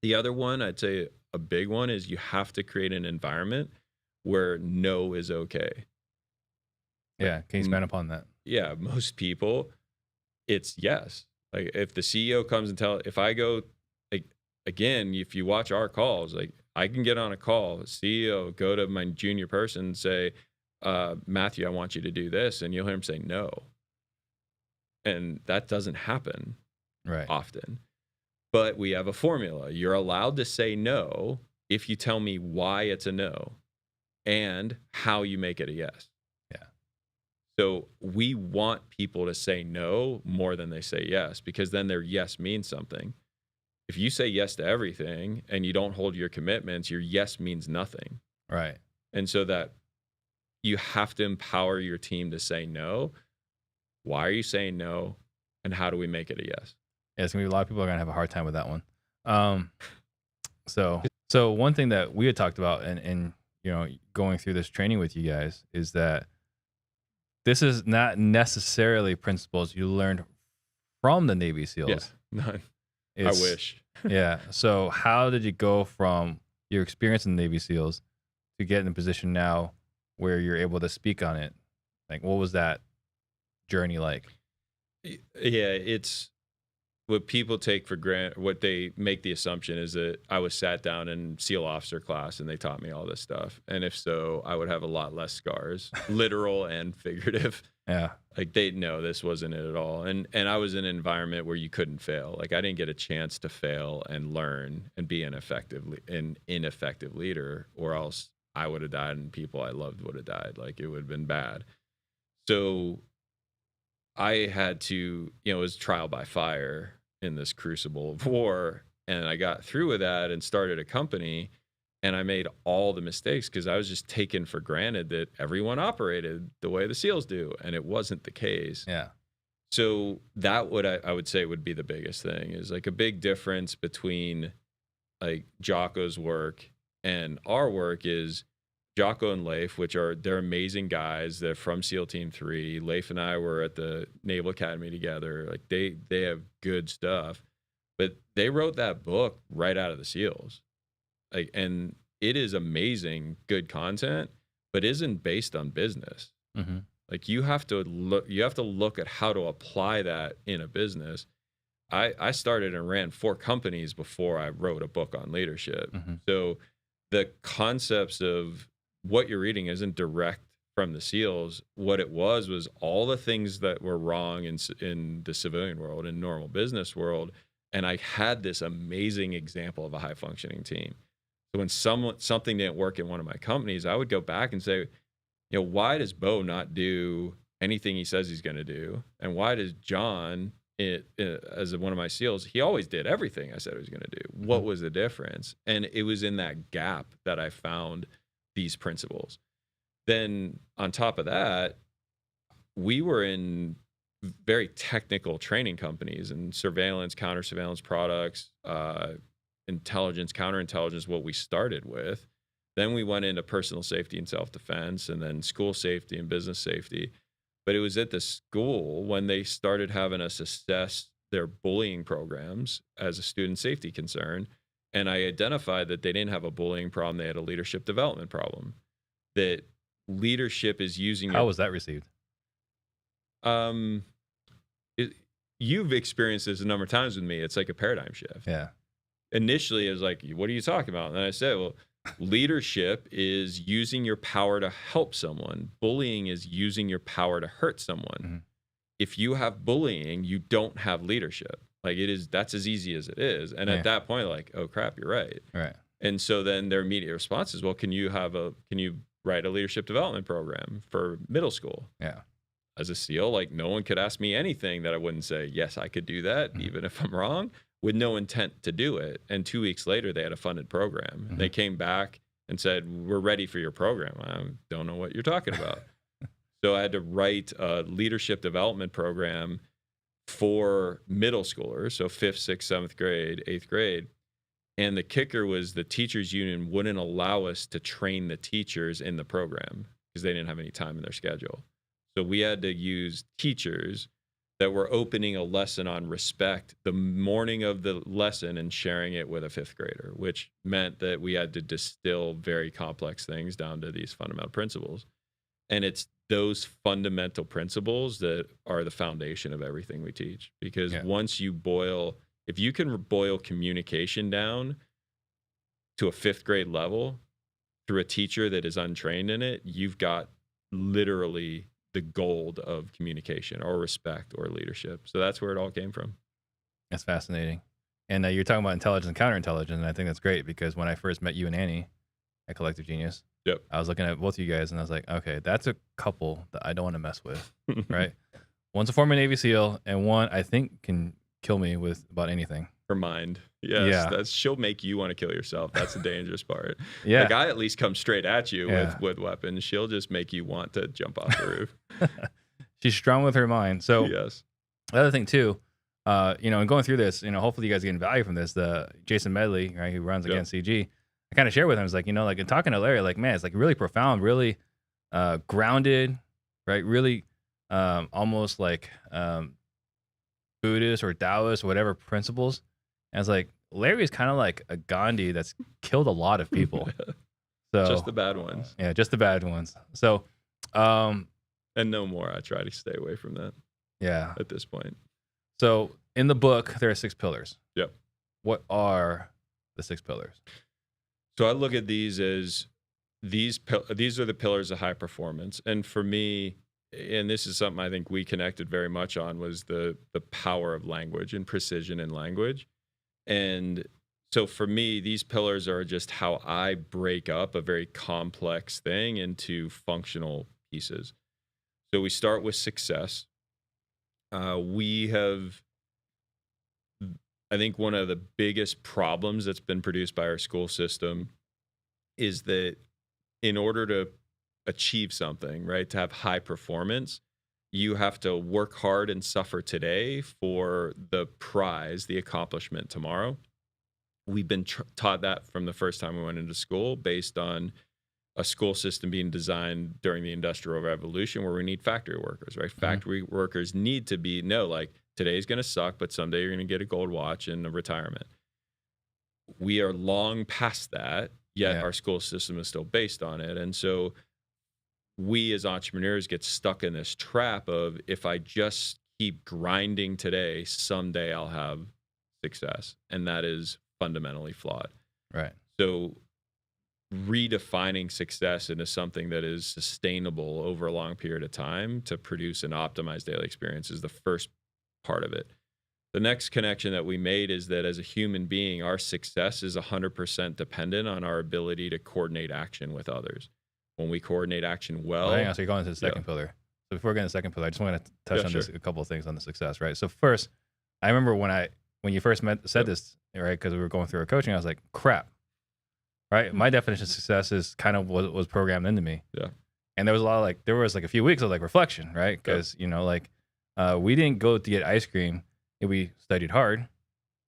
The other one, I'd say a big one, is you have to create an environment where no is okay. Yeah. Can you expand upon that? Yeah. Most people, it's yes. Like if the CEO comes and if I go, like, again, if you watch our calls, like I can get on a call, CEO, go to my junior person and say, Matthew, I want you to do this. And you'll hear him say no. And that doesn't happen often. But we have a formula. You're allowed to say no if you tell me why it's a no and how you make it a yes. Yeah. So we want people to say no more than they say yes, because then their yes means something. If you say yes to everything and you don't hold your commitments, your yes means nothing. Right. And so that you have to empower your team to say no. Why are you saying no? And how do we make it a yes? Yeah, it's gonna be a lot of people are gonna have a hard time with that one. So one thing that we had talked about and going through this training with you guys is that this is not necessarily principles you learned from the Navy SEALs. Yeah, none. I wish. Yeah. So how did you go from your experience in the Navy SEALs to get in a position now where you're able to speak on it? Like, what was that journey like? Yeah, it's what people take for granted. What they make the assumption is that I was sat down in SEAL officer class and they taught me all this stuff. And if so, I would have a lot less scars, literal and figurative. Yeah. Like they know this wasn't it at all. And I was in an environment where you couldn't fail. Like I didn't get a chance to fail and learn and be an ineffective leader, or else I would have died and people I loved would have died. Like it would have been bad. So I had to, it was trial by fire in this crucible of war. And I got through with that and started a company. And I made all the mistakes because I was just taken for granted that everyone operated the way the SEALs do. And it wasn't the case. Yeah. So that I would say would be the biggest thing, is like a big difference between like Jocko's work and our work is Jocko and Leif, they're amazing guys. They're from SEAL Team 3. Leif and I were at the Naval Academy together. Like they have good stuff, but they wrote that book right out of the SEALs. Like, and it is amazing, good content, but isn't based on business. Mm-hmm. Like you have to look at how to apply that in a business. I started and ran 4 companies before I wrote a book on leadership. Mm-hmm. So the concepts of what you're reading isn't direct from the SEALs. What it was all the things that were wrong in the civilian world, in normal business world. And I had this amazing example of a high functioning team. So when something didn't work in one of my companies, I would go back and say, why does Bo not do anything he says he's going to do? And why does John, as one of my SEALs, he always did everything I said he was going to do? What was the difference? And it was in that gap that I found these principles. Then on top of that, we were in very technical training companies and surveillance, counter surveillance products, intelligence, counterintelligence, what we started with. Then we went into personal safety and self-defense, and then school safety and business safety. But it was at the school when they started having us assess their bullying programs as a student safety concern. And I identified that they didn't have a bullying problem. They had a leadership development problem. That leadership is using... How was that received? You've experienced this a number of times with me. It's like a paradigm shift. Yeah. Initially, it was like, what are you talking about? And then I said, well, leadership is using your power to help someone. Bullying is using your power to hurt someone. Mm-hmm. If you have bullying, you don't have leadership. Like that's as easy as it is. And at that point, like, oh crap, you're right. Right. And so then their immediate response is, well, can you write a leadership development program for middle school? Yeah. As a SEAL, like no one could ask me anything that I wouldn't say, yes, I could do that, even if I'm wrong, with no intent to do it. And 2 weeks later, they had a funded program. Mm-hmm. They came back and said, we're ready for your program. I don't know what you're talking about. So I had to write a leadership development program for middle schoolers, so 5th, 6th, 7th grade, 8th grade. And the kicker was the teachers union wouldn't allow us to train the teachers in the program because they didn't have any time in their schedule. So we had to use teachers that were opening a lesson on respect the morning of the lesson and sharing it with a 5th grader, which meant that we had to distill very complex things down to these fundamental principles. And it's those fundamental principles that are the foundation of everything we teach. Because once you if you can boil communication down to a 5th grade level through a teacher that is untrained in it, you've got literally the gold of communication or respect or leadership. So that's where it all came from. That's fascinating. And you're talking about intelligence and counterintelligence, and I think that's great because when I first met you and Annie at Collective Genius, I was looking at both of you guys and I was like, okay, that's a couple that I don't want to mess with, right? One's a former Navy SEAL, and one I think can kill me with about anything. Her mind. Yes, she'll make you want to kill yourself. That's the dangerous part. Yeah. Like I at least come straight at you with weapons. She'll just make you want to jump off the roof. She's strong with her mind. So yes. The other thing too, and going through this, hopefully you guys are getting value from this. The Jason Medley, right, who runs Against CG, I kind of share with him. It's like, like in talking to Larry, like, man, it's like really profound, really grounded, right? Really almost like Buddhist or Taoist, whatever principles. And it's like, Larry is kind of like a Gandhi that's killed a lot of people. So just the bad ones. Yeah, just the bad ones. So and no more. I try to stay away from that. Yeah. At this point. So in the book, there are 6 pillars. Yep. What are the 6 pillars? So I look at these as these are the pillars of high performance. And for me, and this is something I think we connected very much on, was the power of language and precision in language. And so for me, these pillars are just how I break up a very complex thing into functional pieces. So we start with success. We have, I think one of the biggest problems that's been produced by our school system is that in order to achieve something, right, to have high performance, you have to work hard and suffer today for the prize, the accomplishment tomorrow. We've been taught that from the first time we went into school, based on a school system being designed during the Industrial Revolution, where we need factory workers, right? Factory workers need to know, like, today's going to suck, but someday you're going to get a gold watch and a retirement. We are long past that, yet our school system is still based on it. And so we as entrepreneurs get stuck in this trap of, if I just keep grinding today, someday I'll have success. And that is fundamentally flawed. Right. So redefining success into something that is sustainable over a long period of time to produce an optimized daily experience is the first part of it. The next connection that we made is that as a human being, our success is 100% dependent on our ability to coordinate action with others. When we coordinate action well. Hang on, so you're going to the second pillar. So before we get into the second pillar, I just want to touch on this, a couple of things on the success, right? So first, I remember when you first said this, right, because we were going through our coaching, I was like, crap, right? My definition of success is kind of what was programmed into me. Yeah. And there was a few weeks of like reflection, right? Because, we didn't go to get ice cream if we studied hard,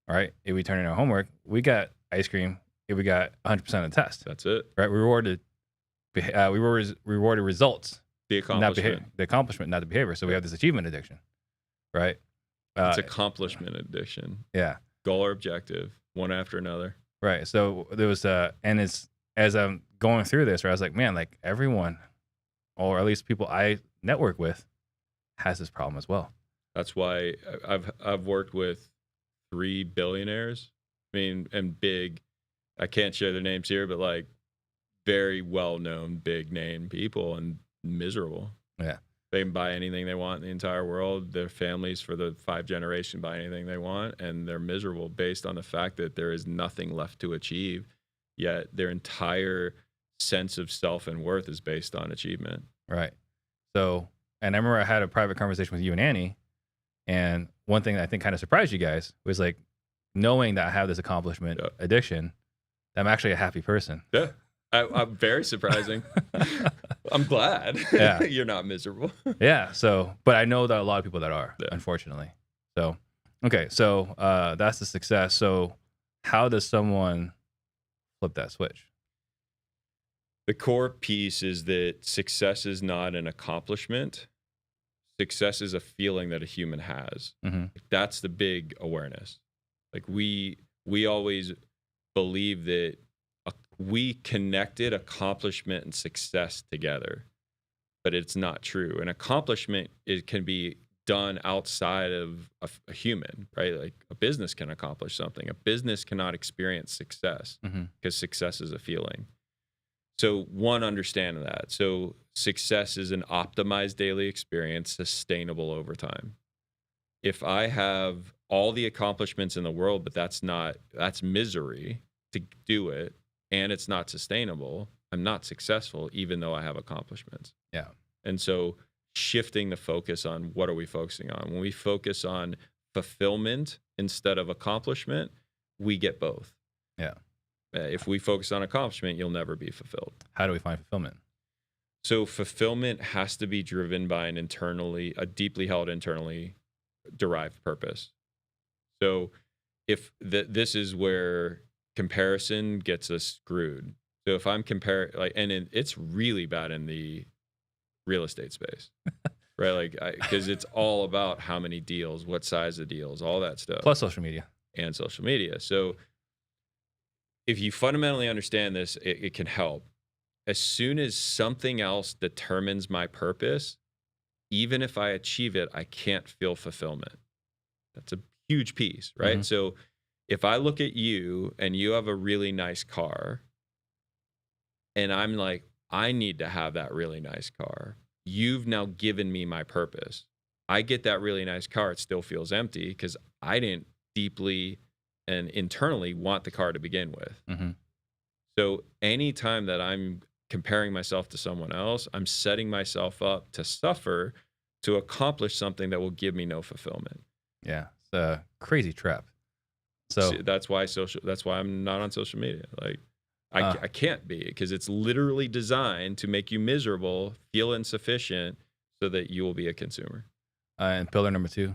right? If we turned in our homework, we got ice cream if we got 100% of the test. That's it. Right? We were rewarded results. The accomplishment. The accomplishment, not the behavior. So we have this achievement addiction, right? It's accomplishment addiction. Yeah. Goal or objective, one after another. Right. So there was, and it's, as I'm going through this, right, I was like, man, like everyone, or at least people I network with, has this problem as well. That's why I've worked with 3 billionaires. I mean, and big, I can't share their names here, but like very well-known, big name people, and miserable. Yeah. They can buy anything they want in the entire world. Their families for the 5 generations buy anything they want, and they're miserable based on the fact that there is nothing left to achieve, yet their entire sense of self and worth is based on achievement. Right. So, and I remember I had a private conversation with you and Annie, and one thing that I think kind of surprised you guys was like knowing that I have this accomplishment addiction, that I'm actually a happy person. Yeah. I'm very surprising. I'm glad you're not miserable. Yeah. So, but I know that a lot of people that are, unfortunately. So, okay. So that's the success. So how does someone flip that switch? The core piece is that success is not an accomplishment. Success is a feeling that a human has. Mm-hmm. That's the big awareness. Like we always believe that we connected accomplishment and success together, but it's not true. An accomplishment, it can be done outside of a human, right? Like a business can accomplish something. A business cannot experience success because success is a feeling. So one, understand that. So success is an optimized daily experience, sustainable over time. If I have all the accomplishments in the world, but that's misery to do it, and it's not sustainable, I'm not successful, even though I have accomplishments. Yeah. And so shifting the focus on what are we focusing on? When we focus on fulfillment instead of accomplishment, we get both. Yeah. If we focus on accomplishment, you'll never be fulfilled. How do we find fulfillment? So fulfillment has to be driven by a deeply held, internally derived purpose. So if this is where comparison gets us screwed. So if I'm comparing, it's really bad in the real estate space, right? Like, because it's all about how many deals, what size of deals, all that stuff. Plus social media. And social media. So if you fundamentally understand this, it can help. As soon as something else determines my purpose, even if I achieve it, I can't feel fulfillment. That's a huge piece, right? Mm-hmm. So if I look at you and you have a really nice car, and I'm like, I need to have that really nice car. You've now given me my purpose. I get that really nice car. It still feels empty because I didn't deeply and internally want the car to begin with. Mm-hmm. So anytime that I'm comparing myself to someone else, I'm setting myself up to suffer to accomplish something that will give me no fulfillment. Yeah, it's a crazy trap. So That's why I'm not on social media. Like I can't be, because it's literally designed to make you miserable, feel insufficient, so that you will be a consumer. and pillar number 2.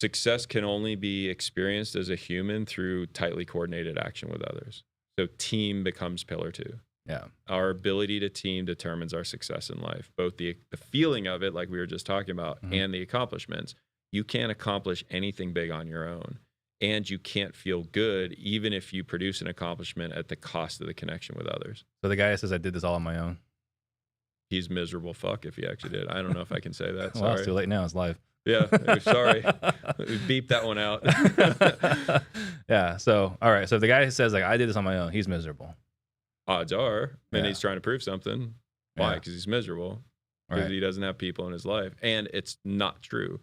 Success can only be experienced as a human through tightly coordinated action with others. So team becomes pillar 2. Yeah. Our ability to team determines our success in life, both the feeling of it, like we were just talking about, and the accomplishments. You can't accomplish anything big on your own, and you can't feel good even if you produce an accomplishment at the cost of the connection with others. So the guy that says I did this all on my own. He's miserable fuck if he actually did. I don't know if I can say that. Well, it's Sorry. too late now. It's live. Yeah, sorry. Beep that one out. Yeah. So, all right. So if the guy who says like I did this on my own, he's miserable. Odds are, and Yeah. he's trying to prove something. Why? Yeah. Because he's miserable. Because Right. he doesn't have people in his life. And it's not true.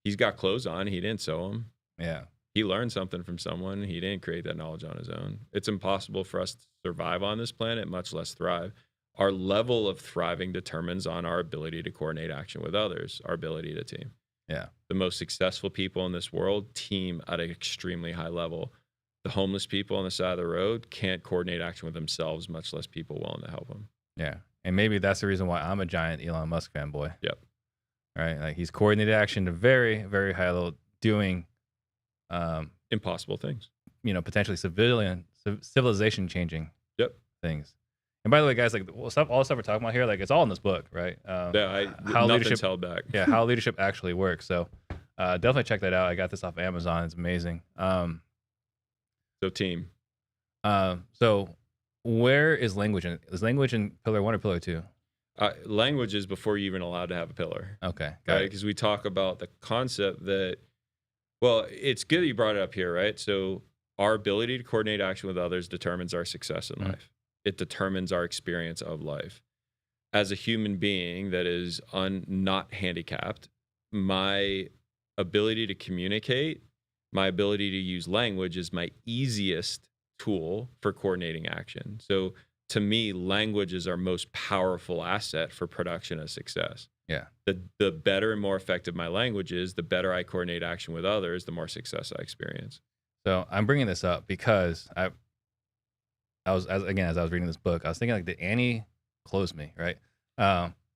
He's got clothes on. He didn't sew them. Yeah. He learned something from someone. He didn't create that knowledge on his own. It's impossible for us to survive on this planet, much less thrive. Our level of thriving determines on our ability to coordinate action with others, our ability to team. Yeah. The most successful people in this world team at an extremely high level. The homeless people on the side of the road can't coordinate action with themselves, much less people willing to help them. Yeah. And maybe that's the reason why I'm a giant Elon Musk fanboy. Yep. Right. Like he's coordinated action to very, very high level, doing, Impossible things. potentially civilization changing Yep. things. And by the way, guys, like all the stuff we're talking about here, like it's all in this book, right? Yeah, how nothing's leadership, held back. yeah, how leadership actually works. So definitely check that out. I got this off Amazon. It's amazing. So team. So where is language in? Is language in pillar 1 or pillar 2? Language is before you're even allowed to have a pillar. Okay, got Right? it. Because we talk about the concept that, well, it's good that you brought it up here, right? So our ability to coordinate action with others determines our success in life. It determines our experience of life. As a human being that is not handicapped, my ability to communicate, my ability to use language is my easiest tool for coordinating action. So to me, language is our most powerful asset for production of success. Yeah. The better and more effective my language is, the better I coordinate action with others, the more success I experience. So I'm bringing this up because as I was reading this book, I was thinking like, did Annie close me, right?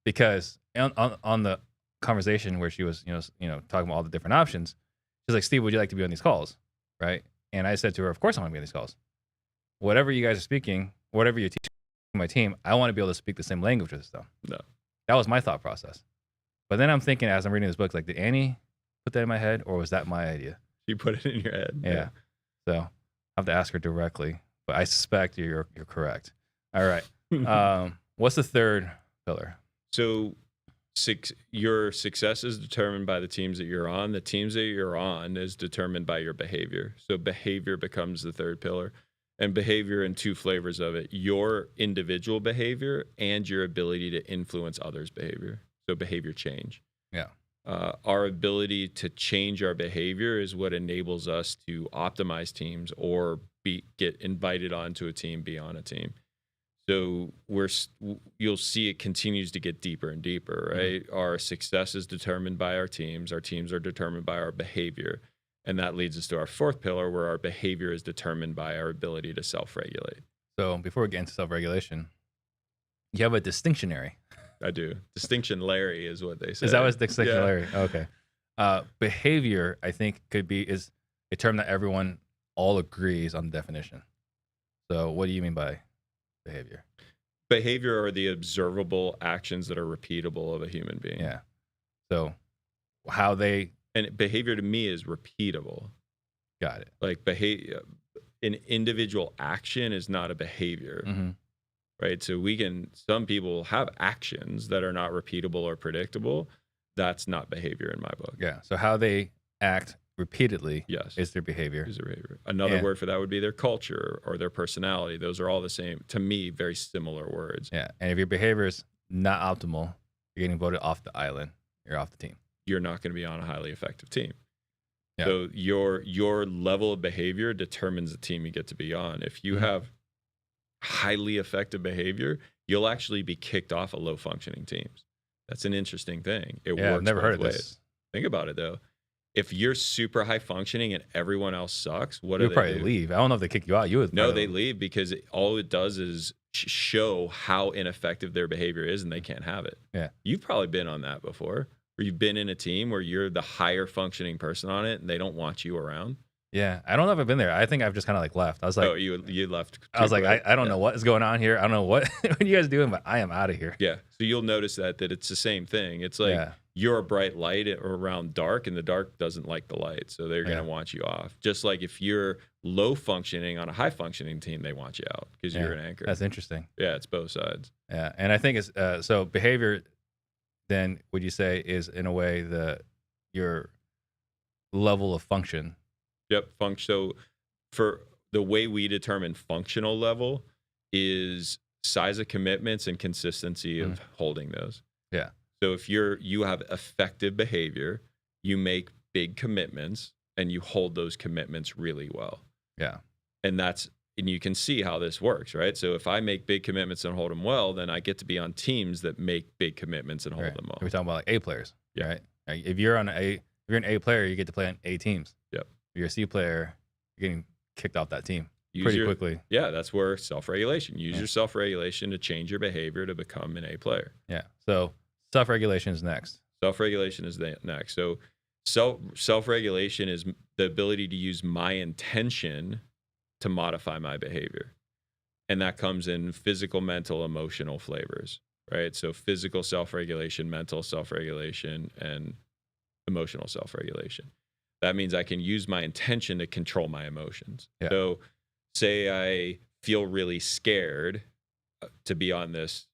Because on the conversation where she was, talking about all the different options, she's like, Steve, would you like to be on these calls, right? And I said to her, of course I want to be on these calls. Whatever you guys are speaking, whatever you're teaching my team, I want to be able to speak the same language as them. No. That was my thought process. But then I'm thinking, as I'm reading this book, like, did Annie put that in my head, or was that my idea? You put it in your head. Yeah. So I have to ask her directly, but I suspect you're correct. All right. What's the third pillar? So your success is determined by the teams that you're on. The teams that you're on is determined by your behavior. So behavior becomes the third pillar. And behavior in two flavors of it: your individual behavior and your ability to influence others' behavior. So behavior change. Yeah. Our ability to change our behavior is what enables us to optimize teams or get invited onto a team, be on a team. So you'll see it continues to get deeper and deeper, right? Mm-hmm. Our success is determined by our teams. Our teams are determined by our behavior. And that leads us to our fourth pillar, where our behavior is determined by our ability to self-regulate. So before we get into self-regulation, you have a distinctionary. I do. Distinction Larry is what they say. Is that what's distinction Yeah. Larry? Okay. Behavior, I think, is a term that everyone all agrees on the definition. So what do you mean by behavior? Behavior are the observable actions that are repeatable of a human being. Yeah. So how they... And behavior to me is repeatable. Got it. Like an individual action is not a behavior, right? So some people have actions that are not repeatable or predictable. That's not behavior in my book. Yeah. So how they act repeatedly is their behavior. Is their behavior. Another word for that would be their culture or their personality. Those are all the same, to me, very similar words. Yeah. And if your behavior is not optimal, you're getting voted off the island. You're off the team. You're not going to be on a highly effective team. Yeah. So your level of behavior determines the team you get to be on. If you have highly effective behavior, you'll actually be kicked off of low functioning teams. That's an interesting thing. It Yeah, works I've never both heard of ways. this. Think about it though. If you're super high functioning and everyone else sucks, what do You'll they probably do? leave. I don't know if they kick you out. You would. No, probably they leave because all it does is show how ineffective their behavior is, and they can't have it. Yeah. You've probably been on that before, where you've been in a team where you're the higher functioning person on it, and they don't want you around. Yeah, I don't know if I've been there. I think I've just kind of like left. I was like, Oh, you left. I was like, quick. I don't Yeah. know what is going on here. I don't know what you guys are doing, but I am out of here. Yeah. So you'll notice that it's the same thing. It's like Yeah. you're a bright light around dark, and the dark doesn't like the light, so they're Yeah. gonna want you off. Just like if you're low functioning on a high functioning team, they want you out because you're an anchor. That's interesting. Yeah, it's both sides. Yeah, and I think it's so behavior. Then would you say is in a way your level of function? Yep. So for the way we determine functional level is size of commitments and consistency of holding those. Yeah. So if you have effective behavior, you make big commitments and you hold those commitments really well. Yeah. And you can see how this works, right? So if I make big commitments and hold them well, then I get to be on teams that make big commitments and hold Right. them well. We're talking about like A players, Yeah. right? Like, if you're an A player, you get to play on A teams. Yep. If you're a C player, you're getting kicked off that team Use pretty your- quickly. Yeah, that's where self-regulation. Use your self-regulation to change your behavior to become an A player. Yeah. So self-regulation is next. Self-regulation is the next. So self-regulation is the ability to use my intention to modify my behavior. And that comes in physical, mental, emotional flavors, right? So physical self-regulation, mental self-regulation, and emotional self-regulation. That means I can use my intention to control my emotions. Yeah. So say I feel really scared to be on this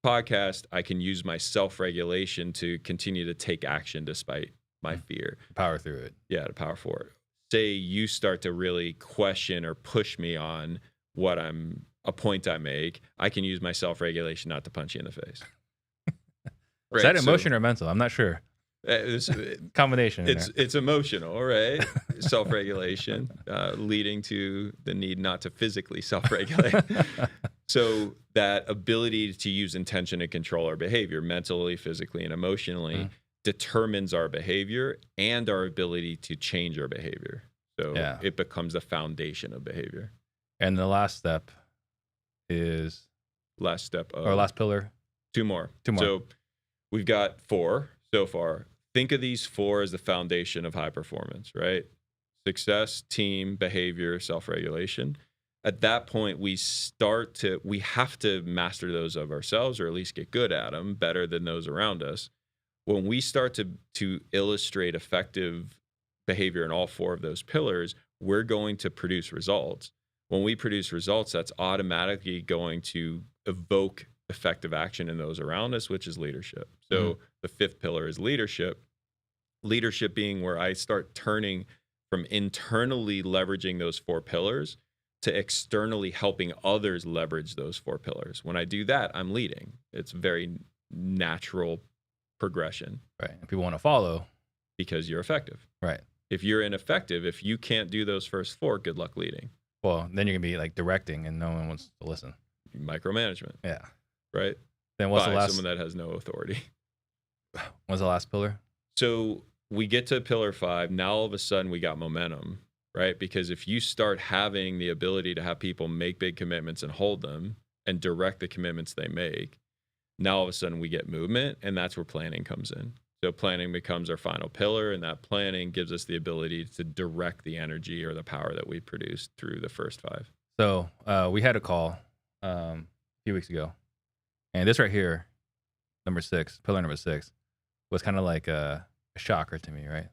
podcast, I can use my self-regulation to continue to take action despite my fear. Power through it. Yeah, to power forward. Say you start to really question or push me on a point I make, I can use my self-regulation not to punch you in the face. Is that emotion or mental? I'm not sure. It's, Combination. in there. it's emotional, right? Self-regulation, leading to the need not to physically self-regulate. So that ability to use intention to control our behavior mentally, physically, and emotionally determines our behavior and our ability to change our behavior. So it becomes the foundation of behavior. And the last step is Last step of or last pillar. Two more. Two more. So we've got 4 so far. Think of these 4 as the foundation of high performance, right? Success, team, behavior, self-regulation. At that point, we have to master those of ourselves, or at least get good at them better than those around us. When we start to illustrate effective behavior in all 4 of those pillars, we're going to produce results. When we produce results, that's automatically going to evoke effective action in those around us, which is leadership. So the 5th pillar is leadership. Leadership being where I start turning from internally leveraging those 4 pillars to externally helping others leverage those 4 pillars. When I do that, I'm leading. It's very natural progression. Right. And people want to follow. Because you're effective. Right. If you're ineffective, if you can't do those first 4, good luck leading. Well, then you're going to be like directing and no one wants to listen. Micromanagement. Yeah. Right? Then what's the last? Someone that has no authority. What's the last pillar? So we get to pillar 5. Now all of a sudden we got momentum, right? Because if you start having the ability to have people make big commitments and hold them and direct the commitments they make, now all of a sudden we get movement, and that's where planning comes in. So planning becomes our final pillar, and that planning gives us the ability to direct the energy or the power that we produce through the first 5. So we had a call a few weeks ago, and this right here, pillar number 6, was kind of like a shocker to me, right?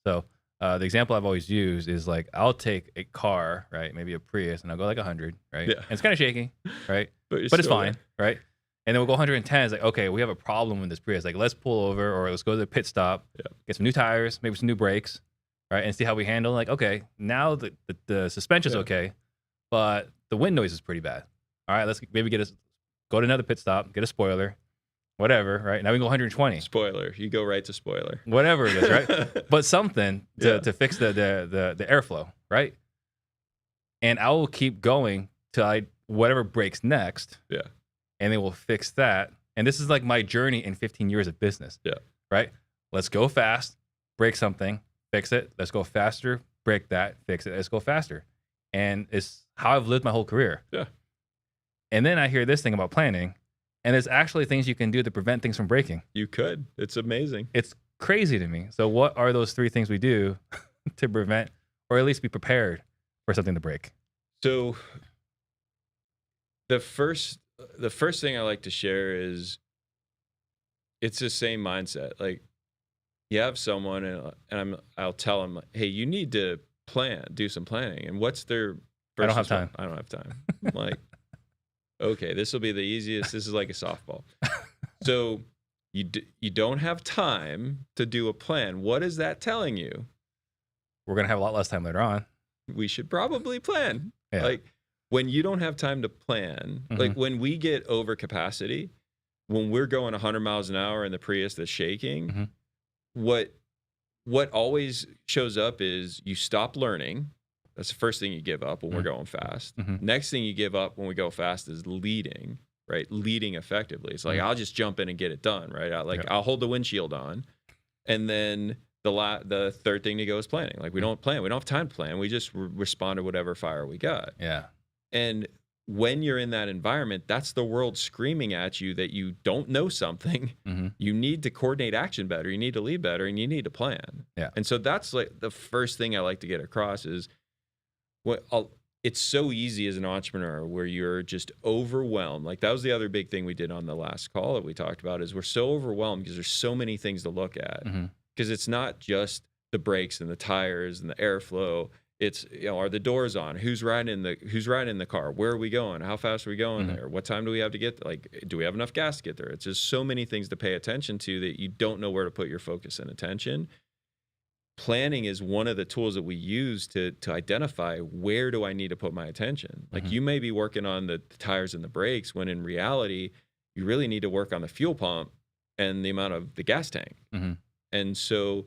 So the example I've always used is like, I'll take a car, right, maybe a Prius, and I'll go like 100, right? Yeah. And it's kind of shaky, right? But But it's fine, right? And then we'll go 110. It's like, okay, we have a problem with this Prius. Like, let's pull over or let's go to the pit stop, get some new tires, maybe some new brakes, right? And see how we handle. Like, okay, now the suspension's okay, but the wind noise is pretty bad. All right, let's maybe go to another pit stop, get a spoiler, whatever, right? Now we can go 120. Spoiler. You go right to spoiler. Whatever it is, right? But something to fix the airflow, right? And I will keep going till whatever breaks next. Yeah. And then we'll fix that. And this is like my journey in 15 years of business. Yeah. Right? Let's go fast, break something, fix it. Let's go faster, break that, fix it. Let's go faster. And it's how I've lived my whole career. Yeah. And then I hear this thing about planning, and there's actually things you can do to prevent things from breaking. You could. It's amazing. It's crazy to me. So what are those 3 things we do to prevent, or at least be prepared for something to break? So the first thing I like to share is it's the same mindset. Like, you have someone and I'll tell them, hey, you need to do some planning. And what's their I don't have time. I don't have time. I'm like, okay, this will be the easiest. This is like a softball. So you don't have time to do a plan. What is that telling you? We're going to have a lot less time later on. We should probably plan. Yeah. Like, when you don't have time to plan, like when we get over capacity, when we're going 100 miles an hour in the Prius that's shaking, what always shows up is you stop learning. That's the first thing you give up when we're going fast. Next thing you give up when we go fast is leading, right? Leading effectively. It's like, I'll just jump in and get it done, right? I'll hold the windshield on. And then the third thing to go is planning. Like, we don't plan. We don't have time to plan. We just respond to whatever fire we got. Yeah. And when you're in that environment, that's the world screaming at you that you don't know something. You need to coordinate action better. You need to lead better, and you need to plan. Yeah. And so that's like the first thing I like to get across is it's so easy as an entrepreneur where you're just overwhelmed. Like, that was the other big thing we did on the last call that we talked about is we're so overwhelmed because there's so many things to look at. Because it's not just the brakes and the tires and the airflow. It's, are the doors on? Who's riding in the car? Where are we going? How fast are we going there? What time do we have to get there? Like, do we have enough gas to get there? It's just so many things to pay attention to that you don't know where to put your focus and attention. Planning is one of the tools that we use to identify where do I need to put my attention. Like, you may be working on the tires and the brakes when in reality, you really need to work on the fuel pump and the amount of the gas tank. And so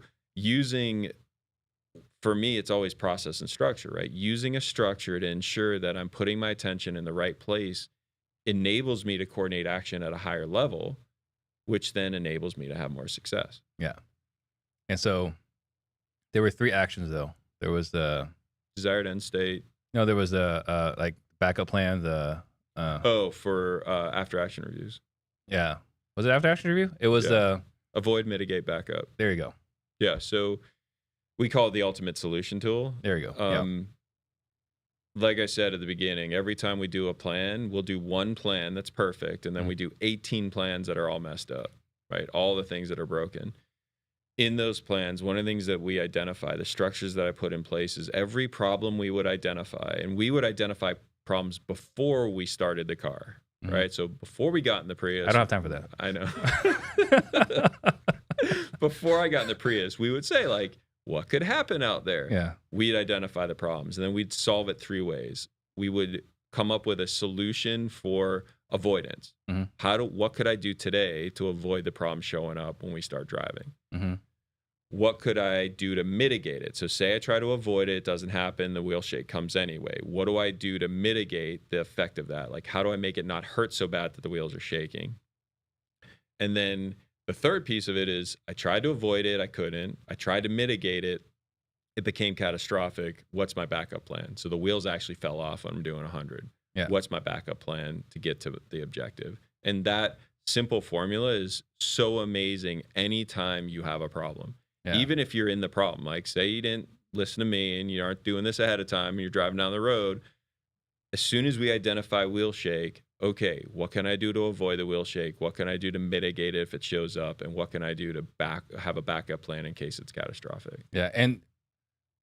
for me, it's always process and structure, right? Using a structure to ensure that I'm putting my attention in the right place enables me to coordinate action at a higher level, which then enables me to have more success. Yeah. And so there were 3 actions, though. There was the desired end state. No, there was the like backup plan. For after action reviews. Yeah. Was it after action review? It was avoid, mitigate, backup. There you go. Yeah. So we call it the ultimate solution tool. There you go. Like I said at the beginning, every time we do a plan, we'll do one plan that's perfect, and then we do 18 plans that are all messed up, right? All the things that are broken. In those plans, one of the things that we identify, the structures that I put in place, is every problem we would identify, and we would identify problems before we started the car, right? So before we got in the Prius. I don't have time for that. I know. Before I got in the Prius, we would say, like, what could happen out there? Yeah. We'd identify the problems, and then we'd solve it 3 ways. We would come up with a solution for avoidance. What could I do today to avoid the problem showing up when we start driving? What could I do to mitigate it? So say I try to avoid it, it doesn't happen, the wheel shake comes anyway. What do I do to mitigate the effect of that? Like, how do I make it not hurt so bad that the wheels are shaking? And then the third piece of it is I tried to avoid it, I couldn't. I tried to mitigate it, it became catastrophic. What's my backup plan? So the wheels actually fell off when I'm doing 100. Yeah. What's my backup plan to get to the objective? And that simple formula is so amazing anytime you have a problem. Yeah. Even if you're in the problem, like say you didn't listen to me and you aren't doing this ahead of time and you're driving down the road, as soon as we identify wheel shake, okay, what can I do to avoid the wheel shake? What can I do to mitigate it if it shows up? And what can I do to have a backup plan in case it's catastrophic? Yeah. And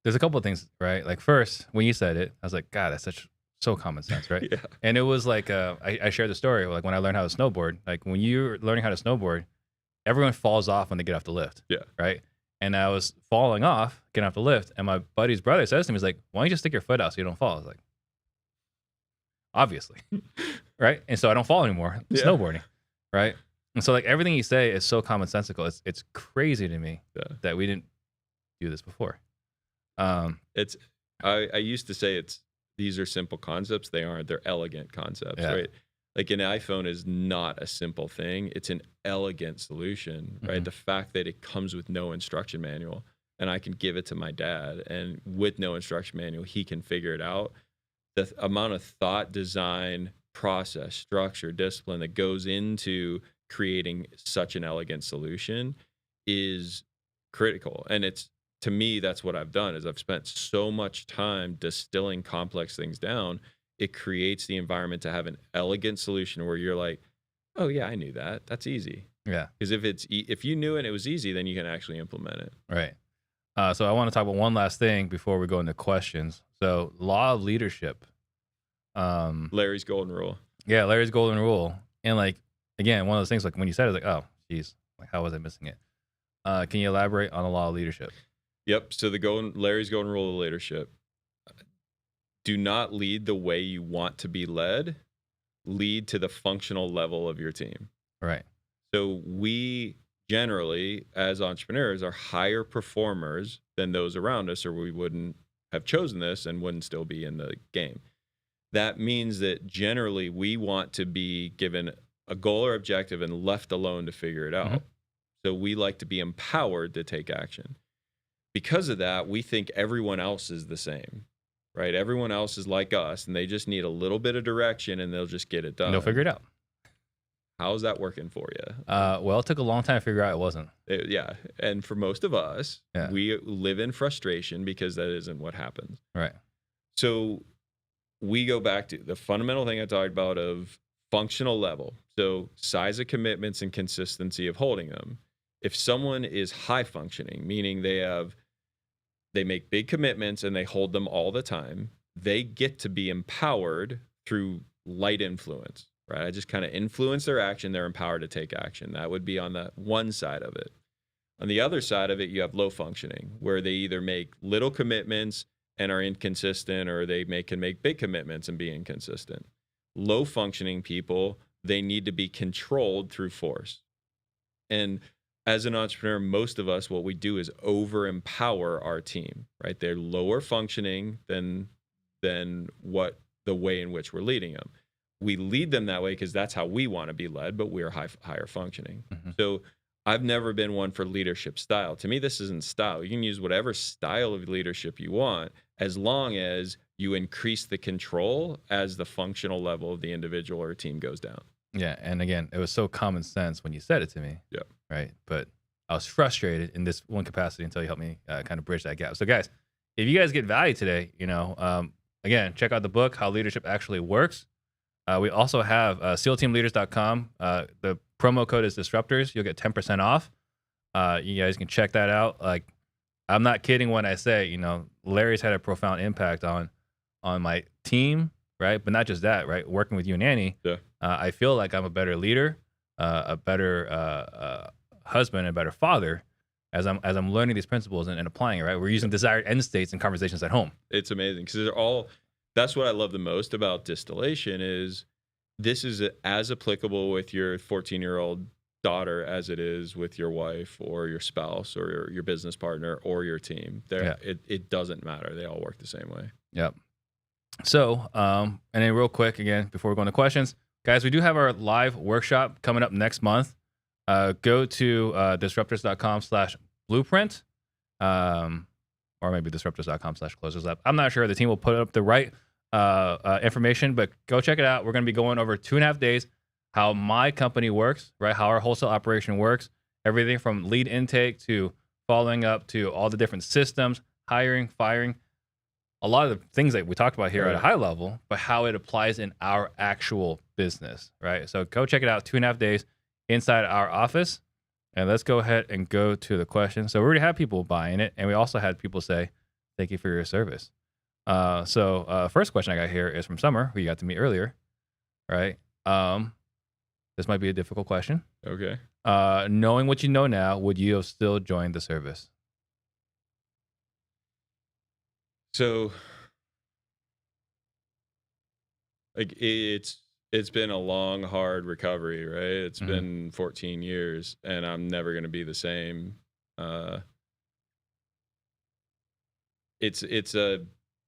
there's a couple of things, right? Like first, when you said it, I was like, God, that's so common sense, right? Yeah. And it was like, I shared the story, like when I learned how to snowboard, like when you're learning how to snowboard, everyone falls off when they get off the lift. Yeah. Right. And I was falling off, getting off the lift, and my buddy's brother says to me, he's like, why don't you just stick your foot out so you don't fall? I was like, obviously. Right. And so I don't fall anymore snowboarding. Right. And so like everything you say is so commonsensical. It's crazy to me that we didn't do this before. I used to say these are simple concepts. They aren't. They're elegant concepts, right? Like an iPhone is not a simple thing. It's an elegant solution, right? The fact that it comes with no instruction manual and I can give it to my dad, and with no instruction manual, he can figure it out. The amount of thought, design, process, structure, discipline that goes into creating such an elegant solution is critical. And it's, to me, that's what I've done is I've spent so much time distilling complex things down. It creates the environment to have an elegant solution where you're like, oh yeah, I knew that. That's easy. Yeah. Because if you knew it and it was easy, then you can actually implement it. Right. So I want to talk about one last thing before we go into questions. So law of leadership. Larry's golden rule. Yeah, Larry's golden rule. And like, again, one of those things, like when you said it, like, oh, geez, like how was I missing it? Can you elaborate on the law of leadership? Yep. So Larry's golden rule of leadership. Do not lead the way you want to be led. Lead to the functional level of your team. Right. So we generally, as entrepreneurs, are higher performers than those around us, or we wouldn't have chosen this and wouldn't still be in the game. That means that generally we want to be given a goal or objective and left alone to figure it out. So we like to be empowered to take action. Because of that, we think everyone else is the same, right? Everyone else is like us, and they just need a little bit of direction, and they'll just get it done. And they'll figure it out. How's that working for you? Well, it took a long time to figure out it wasn't. Yeah. And for most of us, we live in frustration because that isn't what happens. Right. So we go back to the fundamental thing I talked about of functional level. So size of commitments and consistency of holding them. If someone is high functioning, meaning they make big commitments and they hold them all the time, they get to be empowered through light influence. Right? I just kind of influence their action. They're empowered to take action. That would be on the one side of it. On the other side of it, you have low functioning, where they either make little commitments and are inconsistent, or they can make big commitments and be inconsistent. Low functioning people, they need to be controlled through force. And as an entrepreneur, most of us, what we do is over empower our team, right? They're lower functioning than what the way in which we're leading them. We lead them that way because that's how we want to be led, but we're higher functioning. So I've never been one for leadership style. To me, this isn't style. You can use whatever style of leadership you want as long as you increase the control as the functional level of the individual or team goes down. Yeah. And again, it was so common sense when you said it to me. Yeah. Right. But I was frustrated in this one capacity until you helped me kind of bridge that gap. So guys, if you guys get value today, again, check out the book, How Leadership Actually Works. We also have sealteamleaders.com. The promo code is Disruptors. You'll get 10% off. You guys can check that out. Like, I'm not kidding when I say, Larry's had a profound impact on my team, right? But not just that, right? Working with you and Annie, I feel like I'm a better leader, a better husband, and a better father as I'm learning these principles and applying it, right? We're using desired end states in conversations at home. It's amazing because that's what I love the most about distillation is this is as applicable with your 14-year-old daughter as it is with your wife or your spouse or your business partner or your team. It doesn't matter. They all work the same way. Yep. So, and then real quick, again, before we go into questions, guys, we do have our live workshop coming up next month. Go to disruptors.com/blueprint. Or maybe disruptors.com/closerslab. I'm not sure. The team will put up the right information, but go check it out. We're going to be going over 2.5 days, how my company works, right? How our wholesale operation works, everything from lead intake to following up to all the different systems, hiring, firing, a lot of the things that we talked about here at a high level, but how it applies in our actual business, right? So go check it out. 2.5 days inside our office. And let's go ahead and go to the question. So we already had people buying it, and we also had people say, thank you for your service. First question I got here is from Summer, who you got to meet earlier, right? This might be a difficult question. Okay. Knowing what you know now, would you have still joined the service? So, like, it's been a long, hard recovery, right? It's been 14 years, and I'm never going to be the same. It's a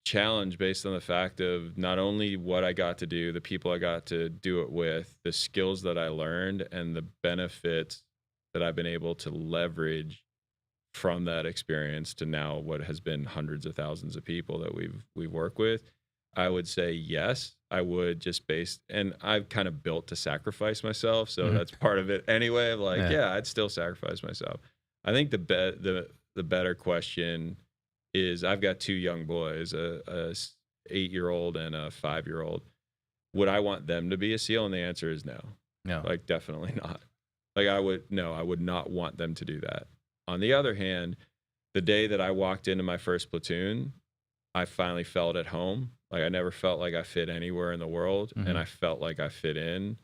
challenge based on the fact of not only what I got to do, the people I got to do it with, the skills that I learned, and the benefits that I've been able to leverage from that experience to now what has been hundreds of thousands of people that we work with. I would say yes, I would, just based, and I've kind of built to sacrifice myself, so that's part of it anyway. Of like, yeah, I'd still sacrifice myself. I think the better question is, I've got two young boys, a 8-year-old and a 5-year-old. Would I want them to be a SEAL? And the answer is no. No. Like, definitely not. Like, I would not want them to do that. On the other hand, the day that I walked into my first platoon, I finally felt at home. Like, I never felt like I fit anywhere in the world, and I felt like I fit in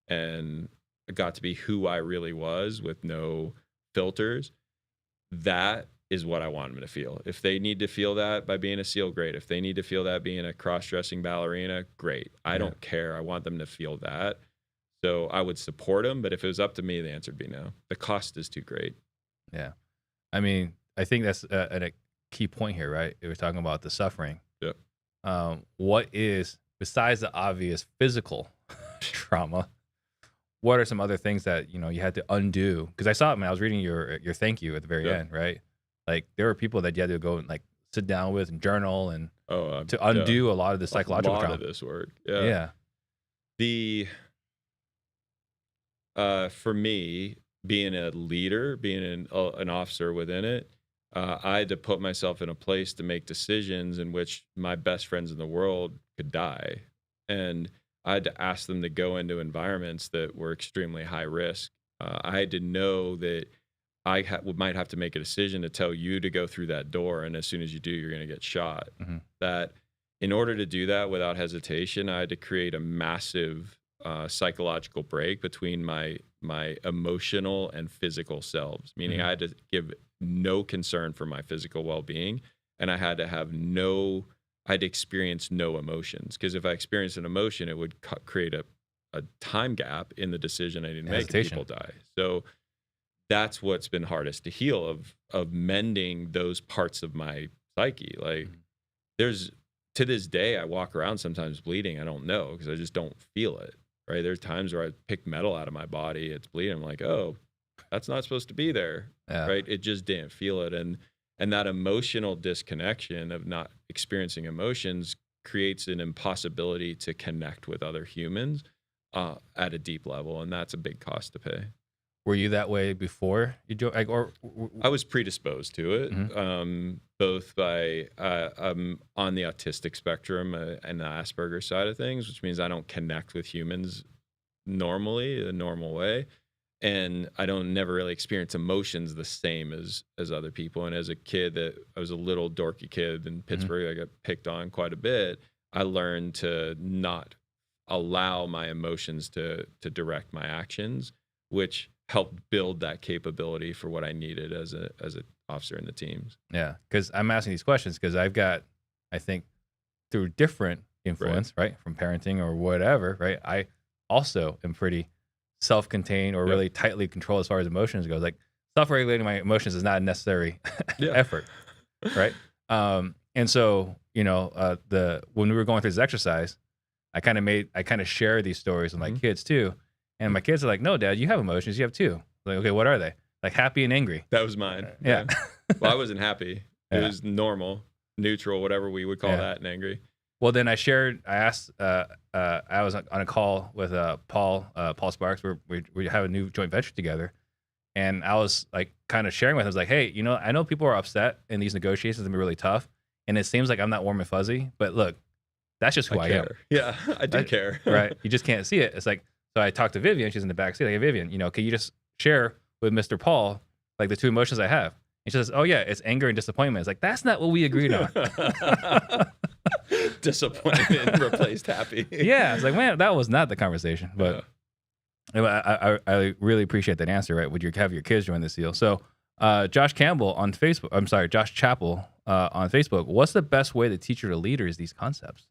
and I got to be who I really was with no filters. That is what I want them to feel. If they need to feel that by being a SEAL, great. If they need to feel that being a cross-dressing ballerina, great. I don't care. I want them to feel that. So I would support them, but if it was up to me, the answer would be no. The cost is too great. Yeah. I mean, I think that's a key point here, right? We're talking about the suffering. Yep. What is, besides the obvious physical trauma, what are some other things that, you had to undo? Because I saw it when I was reading your thank you at the very end, right? Like, there were people that you had to go and like sit down with and journal and to undo a lot of the psychological trauma. A lot of this work. Yeah. For me, being a leader, being an officer within it, I had to put myself in a place to make decisions in which my best friends in the world could die. And I had to ask them to go into environments that were extremely high risk. I had to know that I might have to make a decision to tell you to go through that door, and as soon as you do, you're going to get shot. That in order to do that without hesitation, I had to create a massive psychological break between my emotional and physical selves, meaning I had to give no concern for my physical well-being, and I had to experience no emotions, because if I experienced an emotion, it would create a time gap in the decision I need to make, and people die. So that's what's been hardest to heal, of mending those parts of my psyche. Like, there's, to this day, I walk around sometimes bleeding. I don't know, because I just don't feel it. Right? There's times where I pick metal out of my body, it's bleeding. I'm like, oh, that's not supposed to be there. Right? It just didn't feel it. And that emotional disconnection of not experiencing emotions creates an impossibility to connect with other humans at a deep level. And that's a big cost to pay. Were you that way before you joined? I was predisposed to it, both by I'm on the autistic spectrum and the Asperger side of things, which means I don't connect with humans normally, a normal way, and I don't never really experience emotions the same as other people. And as a kid, I was a little dorky kid in Pittsburgh. I got picked on quite a bit. I learned to not allow my emotions to direct my actions, which helped build that capability for what I needed as an officer in the teams. Yeah, because I'm asking these questions because I've got, I think, through different influence, right, from parenting or whatever, right, I also am pretty self-contained or really tightly controlled as far as emotions goes. Like, self-regulating my emotions is not a necessary effort, right? And so, when we were going through this exercise, I kind of share these stories with my kids too. And my kids are like, no, Dad, you have emotions. You have two. Like, okay, what are they? Like, happy and angry. That was mine. Yeah. Well, I wasn't happy. It was normal, neutral, whatever we would call that, and angry. Well, then I asked, I was on a call with Paul Sparks, where we have a new joint venture together. And I was like kind of sharing with him, I was like, hey, I know people are upset and these negotiations can be really tough. And it seems like I'm not warm and fuzzy, but look, that's just who I am. Yeah, I do care. Right. You just can't see it. It's like, so I talked to Vivian, she's in the back seat. Like, hey, Vivian, can you just share with Mr. Paul, like, the two emotions I have? And she says, oh yeah, it's anger and disappointment. It's like, that's not what we agreed on. Disappointment replaced happy. Yeah. It's like, man, that was not the conversation. But I really appreciate that answer, right? Would you have your kids join the SEAL? So Josh Chappell on Facebook, what's the best way to teach your leaders these concepts?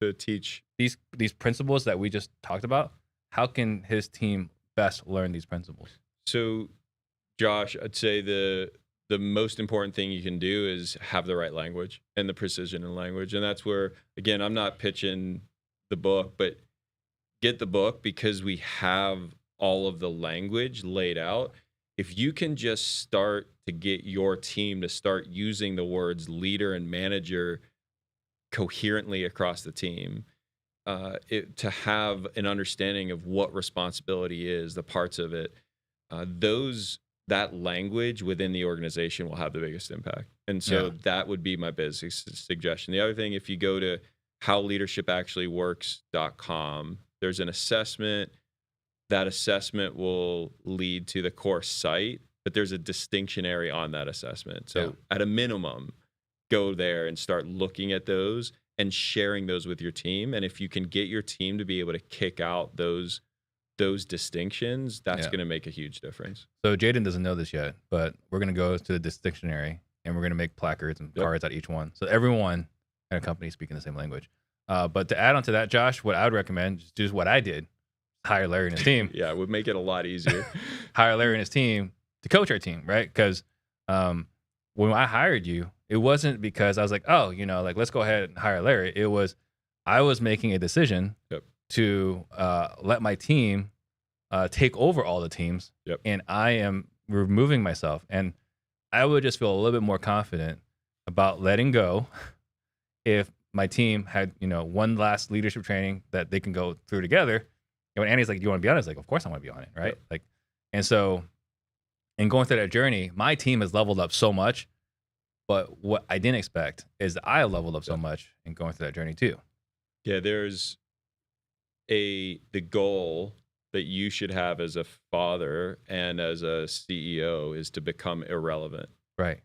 To teach these principles that we just talked about? How can his team best learn these principles? So, Josh, I'd say the the most important thing you can do is have the right language and the precision in language. And that's where, again, I'm not pitching the book, but get the book because we have all of the language laid out. If you can just start to get your team to start using the words leader and manager coherently across the team, to have an understanding of what responsibility is, the parts of it, that language within the organization will have the biggest impact. And so that would be my basic suggestion. The other thing, if you go to howleadershipactuallyworks.com, there's an assessment. That assessment will lead to the course site, but there's a distinction area on that assessment. So at a minimum, go there and start looking at those and sharing those with your team. And if you can get your team to be able to kick out those distinctions, that's going to make a huge difference. So Jaden doesn't know this yet, but we're going to go to the dictionary and we're going to make placards and cards out each one. So everyone in a company is speaking the same language. But to add on to that, Josh, what I would recommend is do what I did. Hire Larry and his team. Yeah, it would make it a lot easier. Hire Larry and his team to coach our team, right? Because when I hired you, it wasn't because I was like, oh, like, let's go ahead and hire Larry. It was, I was making a decision to let my team take over all the teams. And I am removing myself. And I would just feel a little bit more confident about letting go if my team had, one last leadership training that they can go through together. And when Andy's like, do you want to be on it? It's like, of course I want to be on it, right? Like, and so in going through that journey, my team has leveled up so much. But what I didn't expect is that I leveled up so much in going through that journey too. Yeah, there's the goal that you should have as a father and as a CEO is to become irrelevant. Right.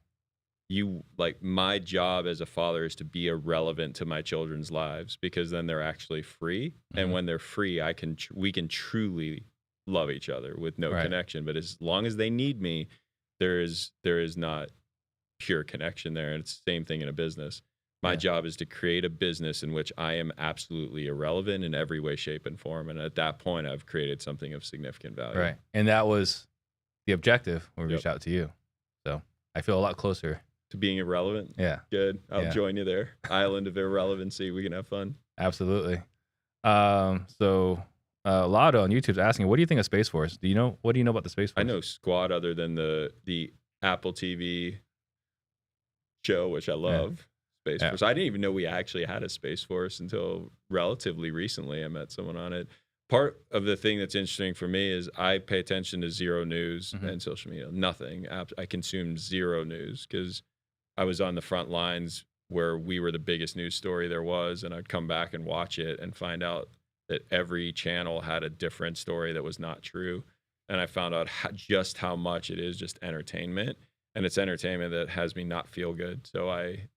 My job as a father is to be irrelevant to my children's lives because then they're actually free. Mm-hmm. And when they're free, we can truly love each other with no connection. But as long as they need me, there is not pure connection there. And it's the same thing in a business. My job is to create a business in which I am absolutely irrelevant in every way, shape, and form. And at that point, I've created something of significant value. Right. And that was the objective when we reached out to you. So I feel a lot closer to being irrelevant. Yeah. Good. I'll join you there. Island of irrelevancy. We can have fun. Absolutely. So Lotto on YouTube's asking, what do you think of Space Force? What do you know about the Space Force? I know squat other than the Apple TV show, which I love. Space Force. I didn't even know we actually had a Space Force until relatively recently. I met someone on it. Part of the thing that's interesting for me is I pay attention to zero news and social media. Nothing. I consume zero news because I was on the front lines where we were the biggest news story there was, and I'd come back and watch it and find out that every channel had a different story that was not true. And I found out just how much it is just entertainment, and it's entertainment that has me not feel good. So I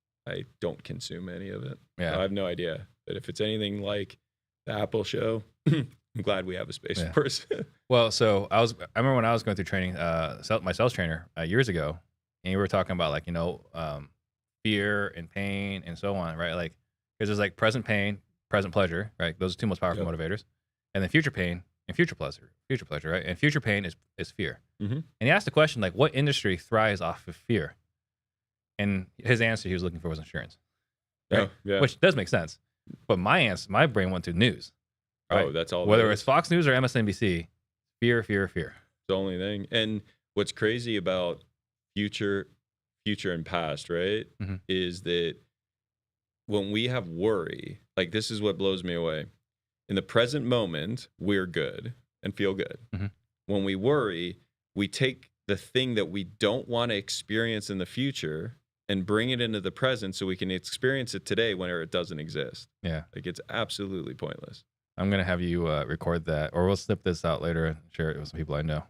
don't consume any of it. Yeah. So I have no idea. But if it's anything like the Apple show, I'm glad we have a Space Force. Well, so I remember when I was going through training, my sales trainer years ago, and we were talking about fear and pain and so on, right? Like, because there's like present pain, present pleasure, right? Those are two most powerful motivators. And then future pain and future pleasure, right? And future pain is fear. Mm-hmm. And he asked the question, like, what industry thrives off of fear? And his answer he was looking for was insurance, right? Which does make sense. But my brain went to news. Right? Oh, that's all. Whether it's Fox News or MSNBC, fear. It's the only thing. And what's crazy about future and past, right, is that when we have worry, like this is what blows me away. In the present moment, we're good and feel good. Mm-hmm. When we worry, we take the thing that we don't want to experience in the future and bring it into the present so we can experience it today when it doesn't exist. Yeah. Like it's absolutely pointless. I'm going to have you record that, or we'll snip this out later and share it with some people I know.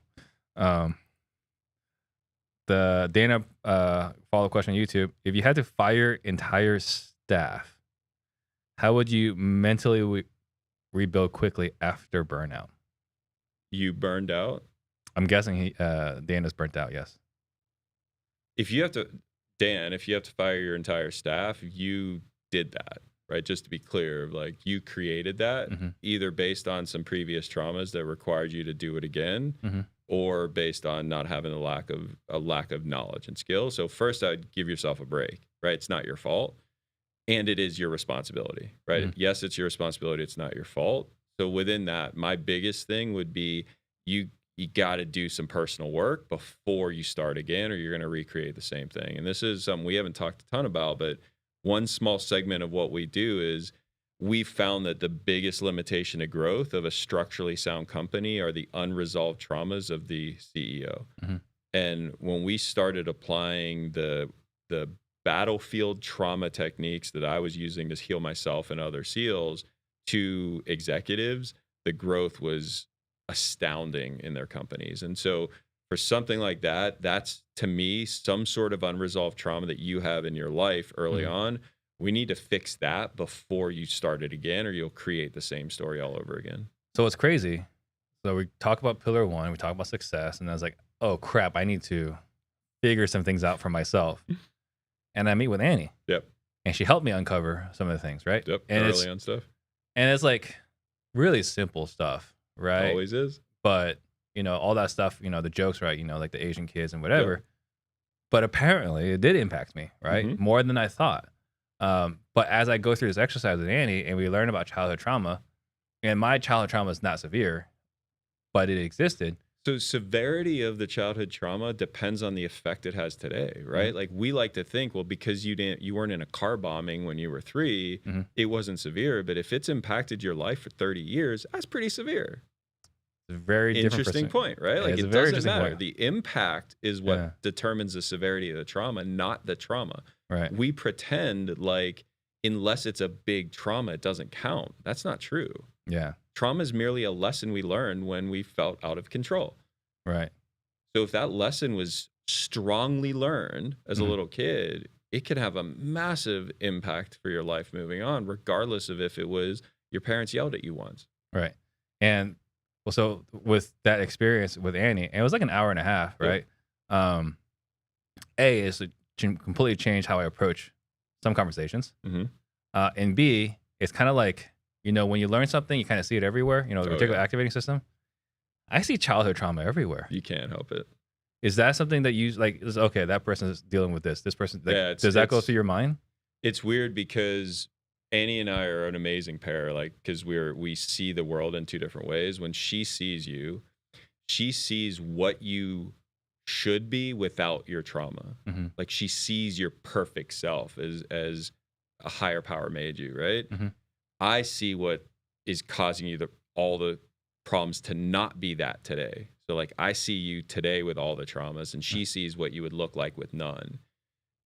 The Dana follow-up question on YouTube. If you had to fire entire staff, how would you mentally rebuild quickly after burnout? You burned out? I'm guessing Dana's burnt out, yes. If you have to fire your entire staff, you did that, right? Just to be clear, like you created that either based on some previous traumas that required you to do it again, or based on not having a lack of knowledge and skill. So first, I'd give yourself a break, right? It's not your fault, and it is your responsibility, right? Yes, it's your responsibility. It's not your fault. So within that, my biggest thing would be you got to do some personal work before you start again, or you're going to recreate the same thing. And this is something we haven't talked a ton about, but one small segment of what we do is we found that the biggest limitation to growth of a structurally sound company are the unresolved traumas of the CEO. And when we started applying the battlefield trauma techniques that I was using to heal myself and other SEALs to executives, the growth was astounding in their companies. And so for something like that, that's to me some sort of unresolved trauma that you have in your life early on. We need to fix that before you start it again, or you'll create the same story all over again. So it's crazy. So we talk about pillar one, we talk about success, and I was like, oh crap, I need to figure some things out for myself. And I meet with Annie. Yep. And she helped me uncover some of the things, right? Yep. And early on stuff. And it's like really simple stuff, right? Always is. But, all that stuff, the jokes, right? Like the Asian kids and whatever. Yep. But apparently it did impact me, right? More than I thought. But as I go through this exercise with Annie and we learn about childhood trauma, and my childhood trauma is not severe, but it existed. So severity of the childhood trauma depends on the effect it has today, right? Like we like to think, well, because you weren't in a car bombing when you were 3, it wasn't severe. But if it's impacted your life for 30 years, that's pretty severe. It's a very interesting point, right? Like it doesn't matter. Point. The impact is what determines the severity of the trauma, not the trauma. Right. We pretend like unless it's a big trauma, it doesn't count. That's not true. Yeah. Trauma is merely a lesson we learned when we felt out of control. Right. So if that lesson was strongly learned as a little kid, it could have a massive impact for your life moving on, regardless of if it was your parents yelled at you once. Right. And well, so with that experience with Annie, and it was like an hour and a half, right? Yep. Is to completely change how I approach some conversations. And B, it's kind of like, when you learn something, you kind of see it everywhere. The reticular activating system. I see childhood trauma everywhere. You can't help it. Is that something that you like? Is okay? That person is dealing with this. This person. Like, does that go through your mind? It's weird because Annie and I are an amazing pair. Like, because we see the world in two different ways. When she sees you, she sees what you should be without your trauma. Like she sees your perfect self as a higher power made you, right? I see what is causing you all the problems to not be that today. So like I see you today with all the traumas, and she sees what you would look like with none.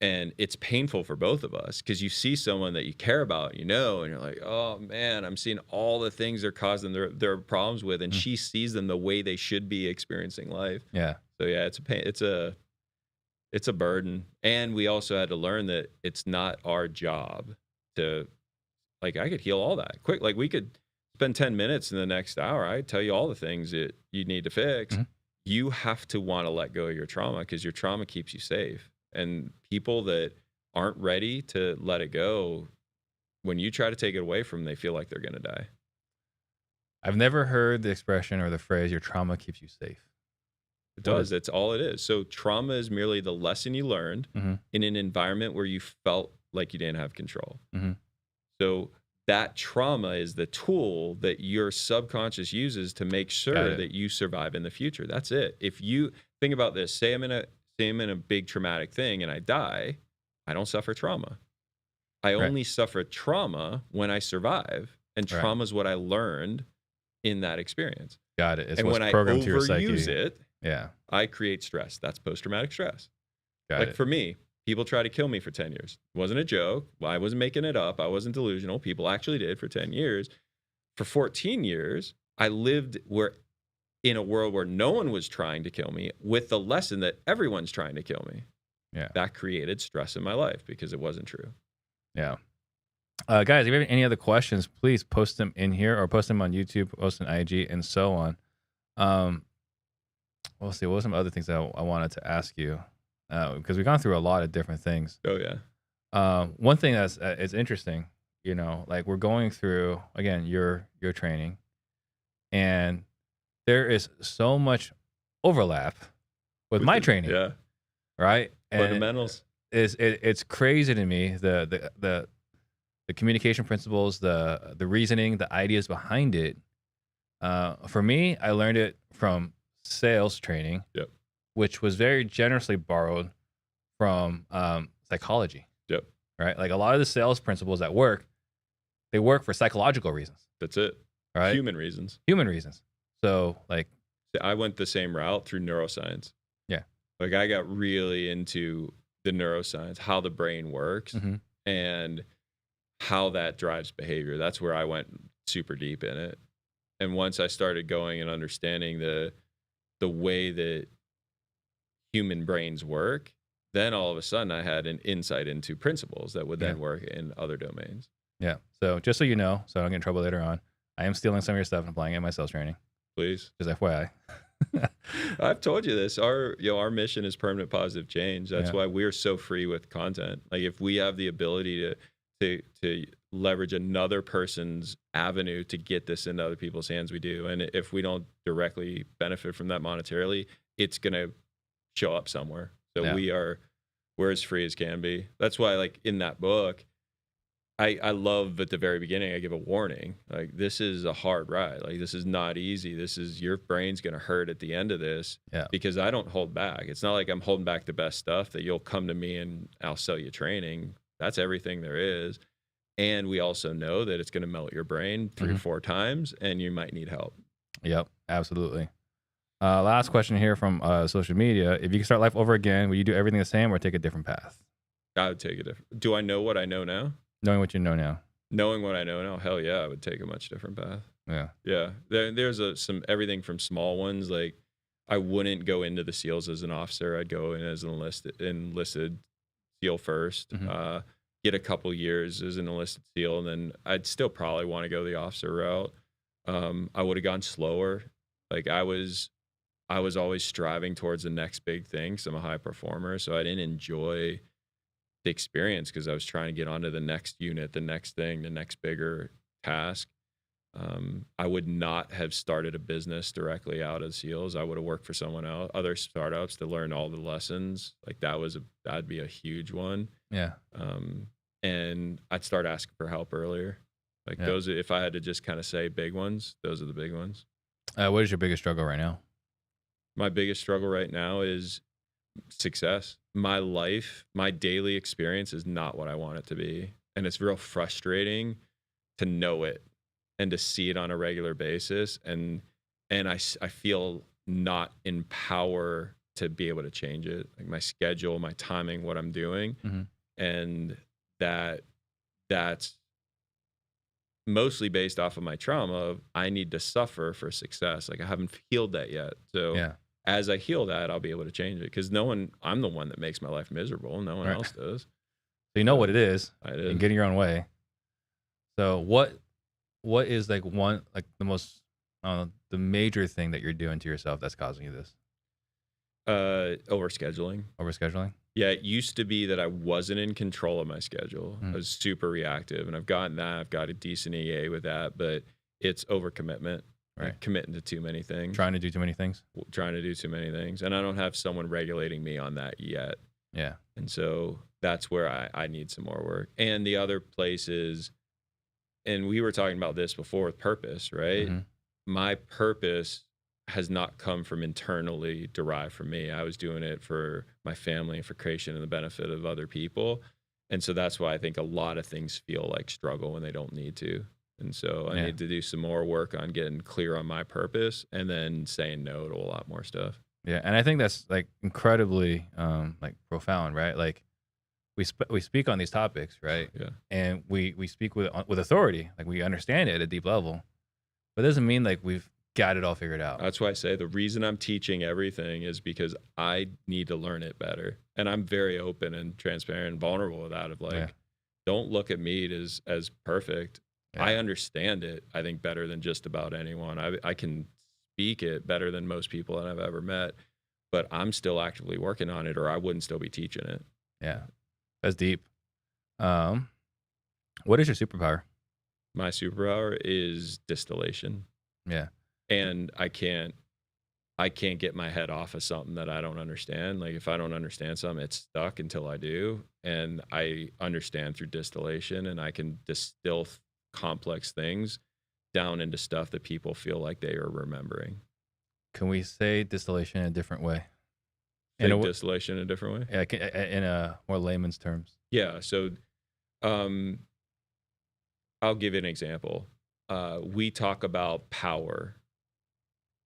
And it's painful for both of us because you see someone that you care about, and you're like, oh man, I'm seeing all the things they're causing their problems with, and she sees them the way they should be experiencing life. Yeah. So yeah, it's a pain. It's a burden. And we also had to learn that it's not our job to, like, I could heal all that quick. Like we could spend 10 minutes in the next hour. I tell you all the things that you need to fix. You have to want to let go of your trauma because your trauma keeps you safe. And people that aren't ready to let it go, when you try to take it away from them, they feel like they're going to die. I've never heard the expression or the phrase, your trauma keeps you safe. It does. That's all it is. So trauma is merely the lesson you learned in an environment where you felt like you didn't have control. So that trauma is the tool that your subconscious uses to make sure that you survive in the future. That's it. If you think about this, say I'm in a big traumatic thing and I die, I don't suffer trauma. I only suffer trauma when I survive, and trauma is what I learned in that experience. Got it. It's and what's when I programmed to your overuse psyche. it, I create stress. That's post-traumatic stress. For me, people try to kill me for 10 years. It wasn't a joke. I wasn't making it up. I wasn't delusional. People actually did for 10 years. For 14 years, I lived in a world where no one was trying to kill me with the lesson that everyone's trying to kill me. Yeah. That created stress in my life because it wasn't true. Yeah. Guys, if you have any other questions, please post them in here or post them on YouTube, post on IG, and so on. We'll see. What were some other things that I wanted to ask you? Because we've gone through a lot of different things. Oh, yeah. One thing that's is interesting, like we're going through, again, your training, and there is so much overlap with my training, Yeah. right? And Fundamentals. it's crazy to me the communication principles, the reasoning, the ideas behind it. For me, I learned it from sales training, Yep. which was very generously borrowed from psychology, Yep. right? Like a lot of the sales principles that work, they work for psychological reasons, That's it. right? Human reasons. Human reasons. So like, I went the same route through neuroscience. Yeah. Like I got really into the neuroscience, how the brain works Mhm. and how that drives behavior. That's where I went super deep in it. And once I started going and understanding the way that human brains work, then all of a sudden I had an insight into principles that would then work in other domains. Yeah. So just so you know, so I don't get in trouble later on, I am stealing some of your stuff and applying it in my sales training. Please. Just FYI. I've told you this. Our mission is permanent positive change. That's Yeah. why we're so free with content. Like if we have the ability to leverage another person's avenue to get this into other people's hands, we do. And if we don't directly benefit from that monetarily, it's gonna show up somewhere. So we're as free as can be. That's why, like in that book, I love at the very beginning, I give a warning. Like, this is a hard ride. Like, this is not easy. This is, your brain's going to hurt at the end of this. Yeah. Because I don't hold back. It's not like I'm holding back the best stuff that you'll come to me and I'll sell you training. That's everything there is. And we also know that it's going to melt your brain 3 or 4 times and you might need help. Yep, absolutely. Last question here from social media. If you could start life over again, would you do everything the same or take a different path? I would take a different. Do I know what I know now? Knowing what you know now. Knowing what I know now, hell yeah, I would take a much different path. Yeah. Yeah. There's some everything from small ones. Like, I wouldn't go into the SEALs as an officer. I'd go in as an enlisted SEAL first. Get a couple years as an enlisted SEAL, and then I'd still probably want to go the officer route. I would have gone slower. Like, I was always striving towards the next big thing. So I'm a high performer. So I didn't enjoy the experience because I was trying to get onto the next unit, the next thing, the next bigger task. I would not have started a business directly out of SEALs. I would have worked for someone else, other startups, to learn all the lessons. Like, that'd be a huge one. Yeah. And I'd start asking for help earlier. Like, those, if I had to just kind of say big ones, those are the big ones. What is your biggest struggle right now? My biggest struggle right now is success. My life, my daily experience is not what I want it to be. And it's real frustrating to know it and to see it on a regular basis. And I feel not in power to be able to change it. Like, my schedule, my timing, what I'm doing. And that's mostly based off of my trauma of, I need to suffer for success. Like, I haven't healed that yet. So as I heal that, I'll be able to change it. Because I'm the one that makes my life miserable. No one else does. So you know what it is. I did. And getting your own way. So what is like the most, the major thing that you're doing to yourself that's causing you this? Overscheduling. Overscheduling? Yeah, it used to be that I wasn't in control of my schedule. I was super reactive, and I've gotten that. I've got a decent EA with that, but it's overcommitment. Right. Like, committing to too many things. Trying to do too many things? Trying to do too many things. And I don't have someone regulating me on that yet. Yeah. And so that's where I need some more work. And the other place is, and we were talking about this before with purpose, right? My purpose has not come from internally derived from me. I was doing it for my family and for creation and the benefit of other people. And so that's why I think a lot of things feel like struggle when they don't need to. And so I need to do some more work on getting clear on my purpose and then saying no to a lot more stuff. Yeah. And I think that's like incredibly like profound, right? Like, we speak on these topics, right? Yeah. And we speak with authority. Like, we understand it at a deep level. But it doesn't mean like we've got it all figured out. That's why I say the reason I'm teaching everything is because I need to learn it better. And I'm very open and transparent and vulnerable with that, of like, don't look at me as perfect. I understand it, I think, better than just about anyone. I can speak it better than most people that I've ever met, but I'm still actively working on it, or I wouldn't still be teaching it. Yeah. That's deep. What is your superpower? My superpower is distillation. Yeah. And I can't I can't get my head off of something that I don't understand. Like if I don't understand something, it's stuck until I do. And I understand through distillation, and I can distill complex things down into stuff that people feel like they are remembering. Can we say distillation in a different way? Distillation in a different way? Yeah, in a more layman's terms. Yeah. So I'll give you an example. We talk about power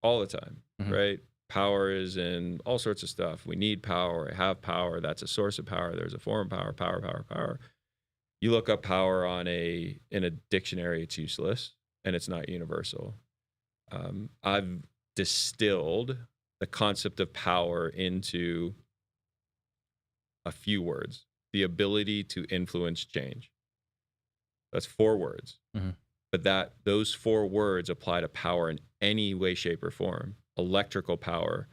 all the time, right? Power is in all sorts of stuff. We need power. I have power. That's a source of power. There's a form of power. Power. You look up power in a dictionary, it's useless and it's not universal. I've distilled the concept of power into a few words: the ability to influence change. That's 4 words. But those 4 words apply to power in any way, shape, or form. Electrical power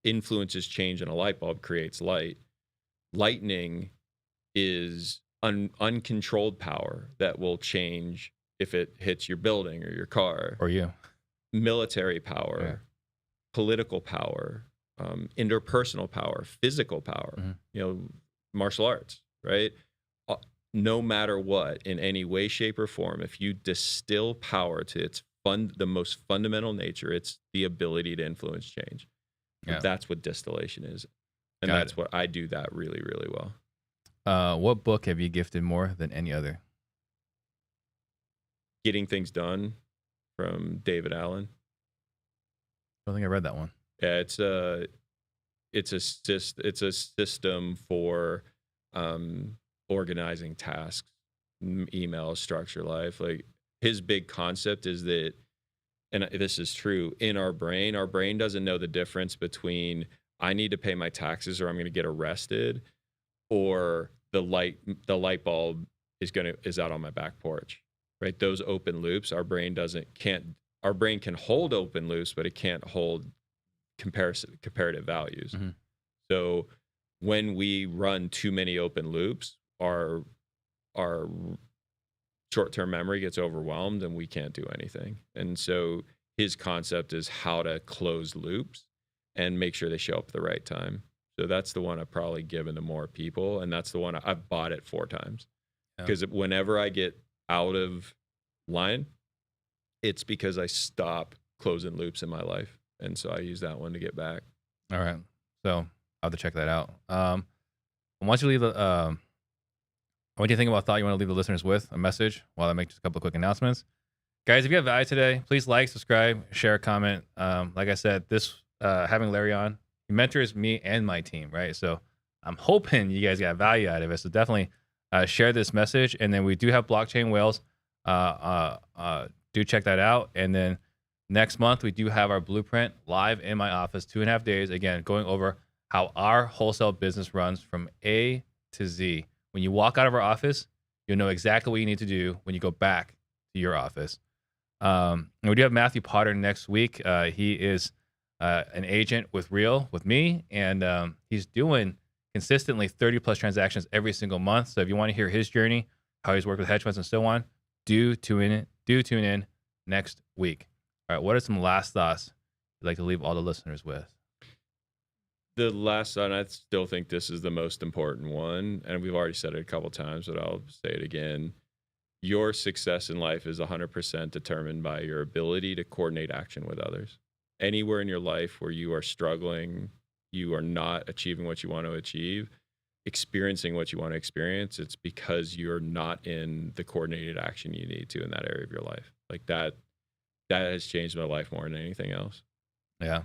influences change in a light bulb, creates light. Lightning is uncontrolled power that will change if it hits your building or your car. Or you. Military power, political power, interpersonal power, physical power, martial arts, right? No matter what, in any way, shape, or form, if you distill power to its the most fundamental nature, it's the ability to influence change. Yeah. That's what distillation is. And that's what I do that really, really well. What book have you gifted more than any other? Getting Things Done from David Allen. I don't think I read that one. Yeah, it's a system for organizing tasks, emails, structure life. Like his big concept is that, and this is true, in our brain doesn't know the difference between I need to pay my taxes or I'm going to get arrested, or the light bulb is out on my back porch, right? Those open loops, our brain can hold open loops, but it can't hold comparative values. So when we run too many open loops, our short-term memory gets overwhelmed and we can't do anything. And so his concept is how to close loops and make sure they show up at the right time. So that's the one I've probably given to more people, and that's the one I've bought it 4 times. Because whenever I get out of line, it's because I stop closing loops in my life. And so I use that one to get back. All right. So I'll have to check that out. Once you leave what do you think about thought you want to leave the listeners with? A message while I make just a couple of quick announcements. Guys, if you have value today, please like, subscribe, share, comment. Like I said, having Larry on, he mentors me and my team, right? So I'm hoping you guys got value out of it. So definitely share this message. And then we do have Blockchain Whales. Do check that out. And then next month, we do have our blueprint live in my office, 2.5 days. Again, going over how our wholesale business runs from A to Z. When you walk out of our office, you'll know exactly what you need to do when you go back to your office. And we do have Matthew Potter next week. He is an agent with me, and he's doing consistently 30 plus transactions every single month. So if you want to hear his journey, how he's worked with hedge funds and so on, do tune in next week. All right, what are some last thoughts you'd like to leave all the listeners with? The last one, I still think this is the most important one, and we've already said it a couple times, but I'll say it again. Your success in life is 100% determined by your ability to coordinate action with others. Anywhere in your life where you are struggling, you are not achieving what you want to achieve, experiencing what you want to experience, it's because you're not in the coordinated action you need to in that area of your life. Like that has changed my life more than anything else. Yeah.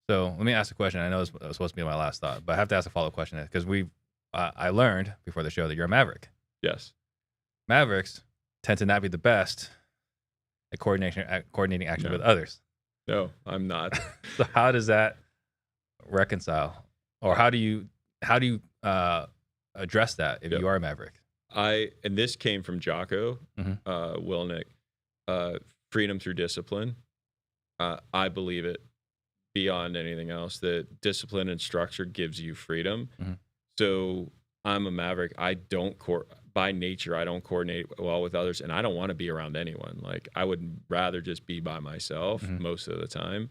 So let me ask a question. I know it's supposed to be my last thought, but I have to ask a follow-up question because I learned before the show that you're a maverick. Yes. Mavericks tend to not be the best at coordinating action with others. No, I'm not. So how does that reconcile, or how do you address that if you are a maverick? And this came from Jocko Willnick. Freedom through discipline. I believe it beyond anything else that discipline and structure gives you freedom. So I'm a maverick. By nature, I don't coordinate well with others, and I don't want to be around anyone. Like I would rather just be by myself most of the time.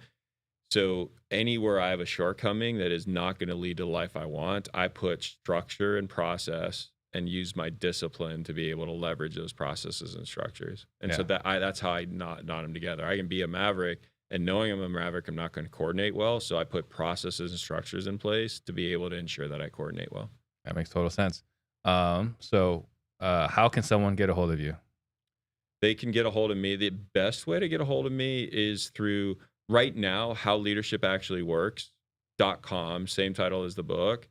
So anywhere I have a shortcoming that is not going to lead to the life I want, I put structure and process and use my discipline to be able to leverage those processes and structures. And so that's how I knot them together. I can be a maverick, and knowing I'm a maverick, I'm not going to coordinate well. So I put processes and structures in place to be able to ensure that I coordinate well. That makes total sense. So how can someone get a hold of you? They can get a hold of me. The best way to get a hold of me is through right now, howleadershipactuallyworks.com, same title as the book,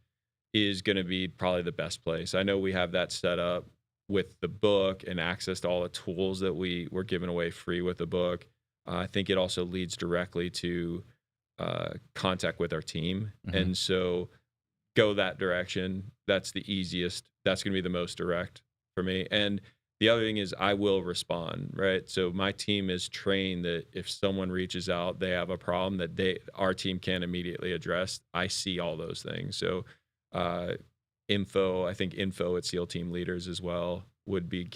is going to be probably the best place. I know we have that set up with the book and access to all the tools that we're giving away free with the book. I think it also leads directly to contact with our team. Mm-hmm. And so go that direction. That's the easiest. That's going to be the most direct for me. And the other thing is I will respond, right? So my team is trained that if someone reaches out, they have a problem that our team can immediately address. I see all those things. So info at SEAL Team Leaders as well would be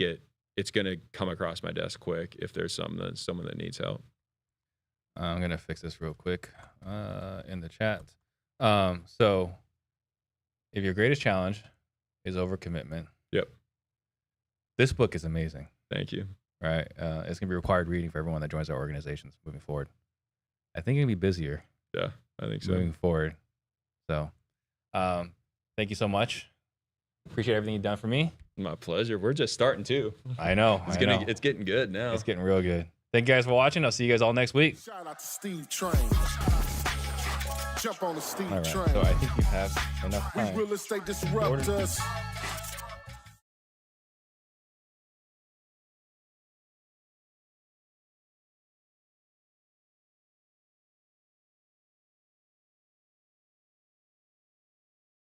it's going to come across my desk quick if there's someone that needs help. I'm going to fix this real quick in the chat. So if your greatest challenge is overcommitment. Yep. This book is amazing. Thank you. Right. It's going to be required reading for everyone that joins our organizations moving forward. I think it'll be busier. Yeah, I think so. Moving forward. So thank you so much. Appreciate everything you've done for me. My pleasure. We're just starting too. I know. It's getting good now. It's getting real good. Thank you guys for watching. I'll see you guys all next week. Shout out to Steve Trang. Jump on the Steve All right. Trang. So I think you have enough time. We real estate disruptors.